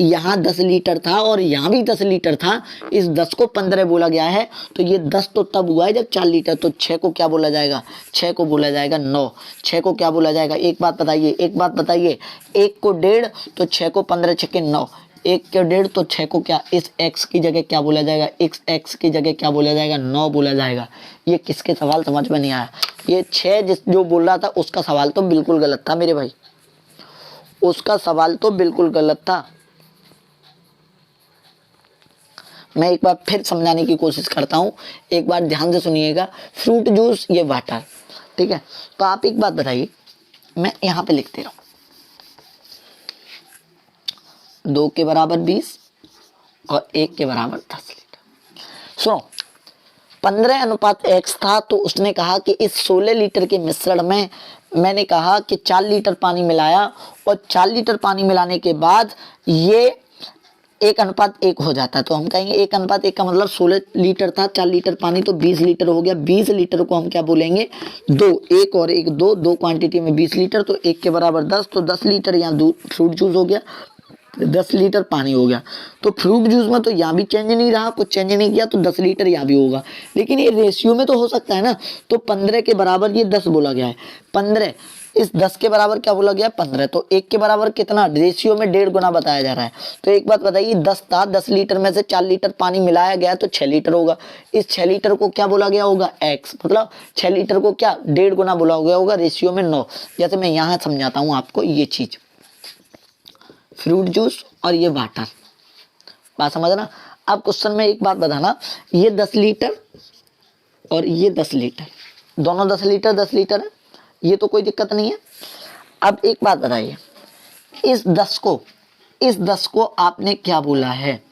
यहाँ 10 लीटर था और यहाँ भी 10 लीटर था, इस 10 को 15 बोला गया है। तो ये 10 तो तब हुआ है जब 4 लीटर। तो 6 को क्या बोला जाएगा? 6 को बोला जाएगा 9। 6 को क्या बोला जाएगा? एक बात बताइए, एक बात बताइए, 1 को 1.5, तो 6 को 15 6 के 9, 1 के 1.5, तो 6 को क्या, इस x की जगह क्या बोला जाएगा? x की जगह क्या बोला जाएगा? 9 बोला जाएगा। ये किसके सवाल समझ में नहीं आया? ये 6 जो बोल रहा था उसका सवाल तो बिल्कुल गलत था मेरे भाई, उसका सवाल तो बिल्कुल गलत था। मैं एक बार फिर समझाने की कोशिश करता हूँ, एक बार ध्यान से सुनिएगा। फ्रूट जूस, ये वाटर, ठीक है। तो आप एक बात बताइए, मैं यहाँ पे लिखते रहूँ, 2 के बराबर 20 और 1 के बराबर 10 लीटर। सुनो, 15:x था, तो उसने कहा कि इस 16 लीटर के मिश्रण में मैंने कहा कि 4 लीटर पानी मिलाया, और 4 लीटर पानी मिलाने के बाद ये 1:1 हो जाता है। तो हम कहेंगे 1:1 का मतलब 16 लीटर था, 4 लीटर पानी, तो 20 लीटर हो गया। 20 लीटर को हम क्या बोलेंगे? 2, 1 और 1 2, 2 क्वांटिटी में 20 लीटर, तो 1 के बराबर 10, तो 10 लीटर यहाँ दूध फ्रूट जूस हो गया, 10 लीटर पानी हो गया। तो फ्रूट जूस में तो यहाँ भी चेंज नहीं रहा, कुछ चेंज नहीं किया, तो 10 लीटर यहाँ भी होगा, लेकिन ये रेशियो में तो हो सकता है ना। तो 15 के बराबर ये 10 बोला गया है, 15 इस 10 के बराबर क्या बोला गया? 15। तो 1 के बराबर कितना? रेशियो में 1.5 गुना बताया जा रहा है। तो एक बात बताइए, 10 था, 10 लीटर में से 4 लीटर पानी मिलाया गया तो 6 लीटर होगा। इस 6 लीटर को क्या बोला गया होगा? x, मतलब 6 लीटर को क्या 1.5 गुना बोला गया होगा, रेशियो में 9। जैसे मैं यहाँ समझाता हूँ आपको ये चीज, फ्रूट जूस और ये वाटर, बात समझना। अब क्वेश्चन में एक बात बताना, ये 10 लीटर और ये 10 लीटर, दोनों 10 लीटर 10 लीटर है, ये तो कोई दिक्कत नहीं है। अब एक बात बताइए, इस 10 को आपने क्या बोला है?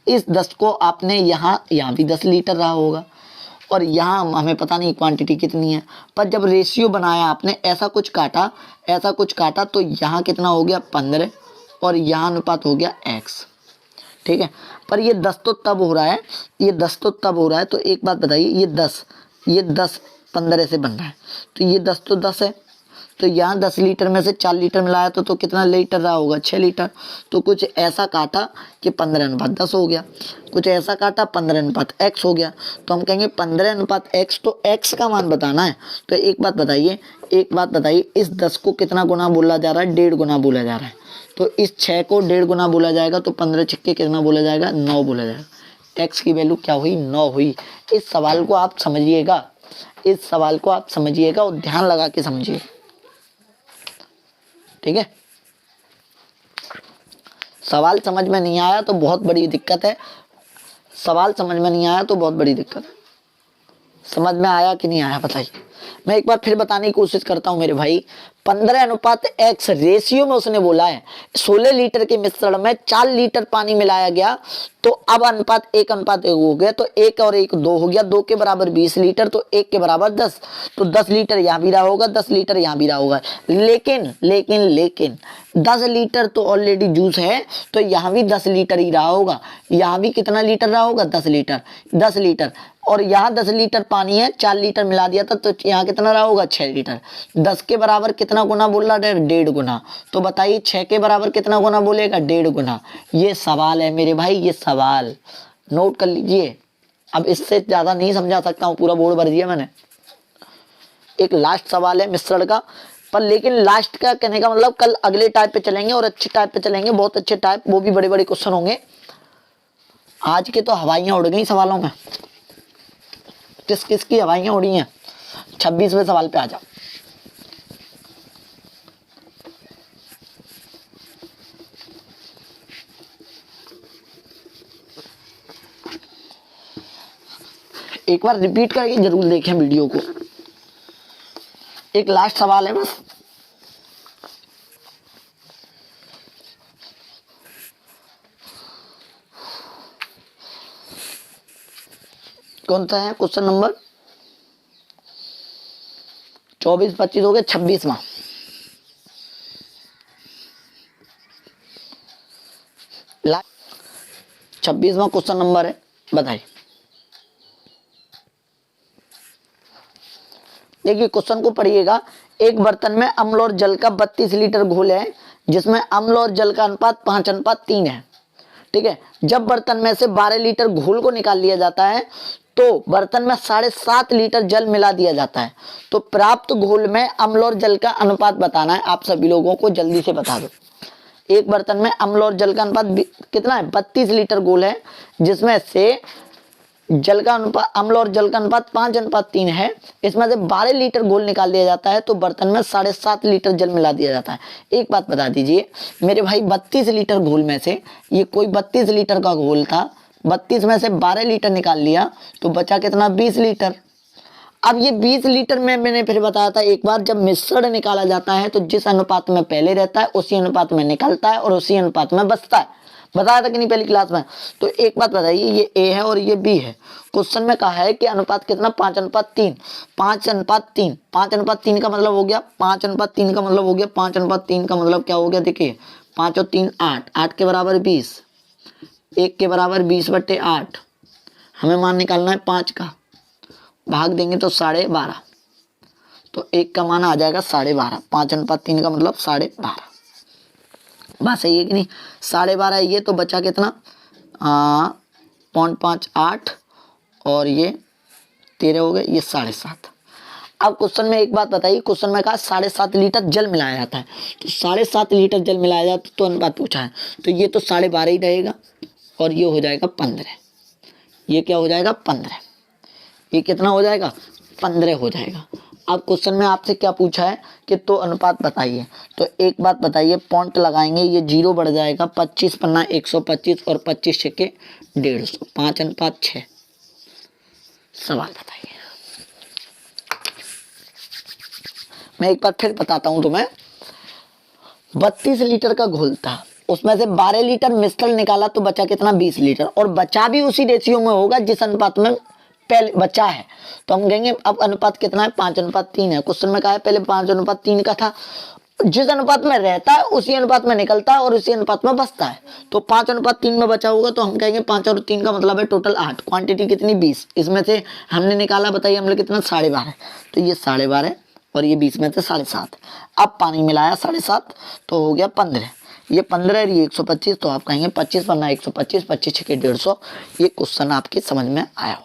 इस 10 को आपने यहाँ भी 10 लीटर रहा होगा, और यहाँ हमें पता नहीं क्वांटिटी कितनी है, पर जब रेशियो बनाया आपने, ऐसा कुछ काटा, तो यहाँ कितना हो गया? 15, और यहाँ अनुपात हो गया x, ठीक है। पर ये 10 तो तब हो रहा है, ये 10 तो तब हो रहा है। तो एक बात बताइए, ये 10 15 से बन रहा है, तो ये 10 तो 10 है, तो यहाँ 10 लीटर में से 4 लीटर मिलाया तो कितना लीटर रहा होगा? 6 लीटर। तो कुछ ऐसा काटा कि 15:10 हो गया, कुछ ऐसा काटा 15:x हो गया। तो हम कहेंगे 15:x, तो x का मान बताना है। तो एक बात बताइए, इस 10 को कितना गुना बोला जा रहा है? 1.5 गुना बोला जा रहा है। तो इस 6 को 1.5 गुना बोला जाएगा, तो 15 छक्के कितना बोला जाएगा? 9 बोला जाएगा। x की वैल्यू क्या हुई? 9 हुई। इस सवाल को आप समझिएगा, और ध्यान लगा के समझिए, ठीक है। सवाल समझ में नहीं आया तो बहुत बड़ी दिक्कत है, समझ में आया कि नहीं आया बताइए। मैं एक बार फिर बताने की कोशिश करता हूं मेरे भाई, 15:x रेशियो में उसने बोला है 16 लीटर के मिश्रण में 4 लीटर पानी मिलाया गया, तो अब अनुपात 1:1 हो गया, तो 1 और 1 2 हो गया, 2 के बराबर 20 लीटर, तो 1 के बराबर 10, तो 10 लीटर यहाँ भी रहा होगा, 10 लीटर यहाँ भी रहा होगा। लेकिन लेकिन लेकिन 10 लीटर तो ऑलरेडी जूस है, तो यहाँ भी 10 लीटर ही रहा होगा, यहाँ भी कितना लीटर रहा होगा, 10 लीटर, 10 लीटर, और यहाँ 10 लीटर पानी है, 4 लीटर मिला दिया था, तो यहाँ कितना रहा होगा, 6 लीटर। 10 के बराबर कितना गुना बोल रहा है, 1.5 गुना। तो बताइए 6 के बराबर कितना गुना बोलेगा, 1.5 गुना। ये सवाल है मेरे भाई, ये सवाल नोट कर लीजिए। अब इससे ज्यादा नहीं समझा सकता हूँ, पूरा बोर्ड भर दिया मैंने। एक लास्ट सवाल है मिश्रण का, पर लेकिन लास्ट का कहने का मतलब कल अगले टाइप पे चलेंगे और अच्छे टाइप पे चलेंगे, बहुत अच्छे टाइप, वो भी बड़े बड़े क्वेश्चन होंगे। आज के तो हवाइयां उड़ गई सवालों में, किस किस की हवाइयां उड़ी हैं। 26वें सवाल पे आ जाओ। एक बार रिपीट करके जरूर देखें वीडियो को। एक लास्ट सवाल है बस। कौन सा है क्वेश्चन नंबर 24 25 हो गया, 26वां। लास्ट 26वां क्वेश्चन नंबर है, बताइए। देखिए क्वेश्चन को पढ़िएगा। एक बर्तन में अम्ल और जल का 32 लीटर घोल है, जिसमें अम्ल और जल का अनुपात 5:3 है। ठीक है। जब बर्तन में से 12 लीटर घोल को निकाल लिया जाता है, तो बर्तन में 7.5 लीटर जल मिला दिया जाता है। तो प्राप्त घोल में अम्ल और जल का अनुपात बताना है आप सभी लोगों को, जल्दी से बता दो। एक बर्तन में अम्ल और जल का अनुपात कितना है, 32 लीटर घोल है, जिसमें से जल का अनुपात, अम्ल और जल का अनुपात 5:3 है। इसमें से 12 लीटर घोल निकाल दिया जाता है, तो बर्तन में 7.5 लीटर जल मिला दिया जाता है। एक बात बता दीजिए मेरे भाई, 32 लीटर घोल में से ये कोई 32 लीटर का घोल था, 32 में से 12 लीटर निकाल लिया, तो बचा कितना, 20 लीटर। अब ये 20 लीटर में मैंने फिर बताया था एक बार, जब मिश्रण निकाला जाता है तो जिस अनुपात में पहले रहता है उसी अनुपात में निकलता है और उसी अनुपात में बचता है। बताया था कि नहीं पहली क्लास में। तो एक बात बताइए, ये ए है और ये बी है। क्वेश्चन में कहा है कि अनुपात कितना, 5:3। 5:3, 5:3 का मतलब हो गया, 5:3 का मतलब हो गया, 5:3 का मतलब क्या हो गया, देखिए 5 और 3 8, 8 के बराबर 20, 1 के बराबर 20/8। हमें मान निकालना है 5 का, भाग देंगे तो 12.5, तो 1 का मान आ जाएगा 12.5। 5:3 का मतलब 12.5। बात सही है कि नहीं, 12.5 ये तो बचा कितना, 0.58 और ये 13 हो गए, ये 7.5। अब क्वेश्चन में एक बात बताइए, क्वेश्चन में कहा 7.5 लीटर जल मिलाया जाता है, तो 7.5 लीटर जल मिलाया जाता है, तो अनुपात पूछा है, तो ये तो 12.5 ही रहेगा और ये हो जाएगा 15। ये क्या हो जाएगा, 15। ये कितना हो जाएगा, 15 हो जाएगा। अब क्वेश्चन में आपसे क्या पूछा है कि तो अनुपात बताइए, तो एक बात बताइए, पॉइंट लगाएंगे, ये 0 बढ़ जाएगा, 25 पन्ना 125 और 25 छक्के 150, 5:6। सवाल बताइए। मैं एक बार फिर बताता हूं तुम्हें। 32 लीटर का घोल था, उसमें से 12 लीटर मिश्रण निकाला, तो बचा कितना, 20 लीटर, और बचा भी उसी रेशियो में होगा जिस अनुपात में पहले बचा है। तो हम कहेंगे अब अनुपात कितना है, 5:3 है। क्वेश्चन में कहा है पहले 5:3 का था, जिस अनुपात में रहता है उसी अनुपात में निकलता है और उसी अनुपात में बचता है। तो 5:3 में बचा होगा, तो हम कहेंगे 5 और 3 का मतलब है टोटल 8। क्वांटिटी कितनी, 20। इसमें से हमने निकाला, बताइए हमने कितना, 12.5। तो ये 12.5 और ये 20 में से 7.5। अब पानी मिलाया 7.5, तो हो गया 15। ये 15 और ये 125, तो आप कहेंगे 25 पन्ना 125, 25 छक्के 150। ये क्वेश्चन आपके समझ में आया होगा।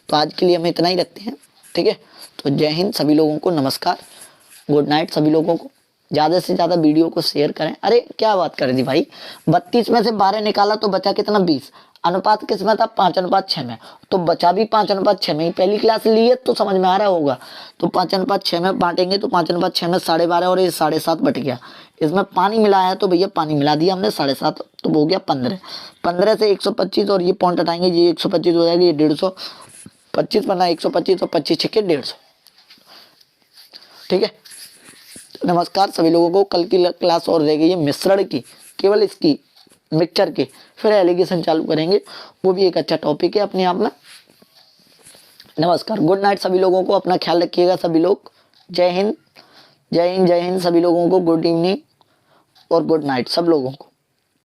तो आज के लिए हम इतना ही रखते हैं, ठीक है। तो जय हिंद सभी लोगों को, नमस्कार, गुड नाइट सभी लोगों को। ज़्यादा से ज़्यादा वीडियो को शेयर करें। अरे क्या बात कर दी भाई, 32 में से 12 निकाला तो बचा कितना, 20। अनुपात किस में था, 5:6 में, तो बचा भी 5:6 में ही। पहली क्लास ली है तो समझ में आ रहा होगा। तो 5:6 में बांटेंगे, तो 5:6 में 12.5 और ये 7.5 बट गया। इसमें पानी मिलाया है तो भैया पानी मिला दिया हमने 7.5, तो हो गया 15। 15 से 125 और ये पॉइंट हटाएंगे, ये 125 हो जाएगी, ये 150। 25 पन्ना 125 और 25 छक्के 150, ठीक है। नमस्कार सभी लोगों को। कल की क्लास और रह गई है मिश्रण की, केवल इसकी मिक्सचर के, फिर एलिगेशन चालू करेंगे, वो भी एक अच्छा टॉपिक है अपने आप में। नमस्कार, गुड नाइट सभी लोगों को, अपना ख्याल रखिएगा सभी लोग। जय हिंद, जय हिंद, जय हिंद सभी लोगों को। गुड इवनिंग और गुड नाइट सब लोगों को।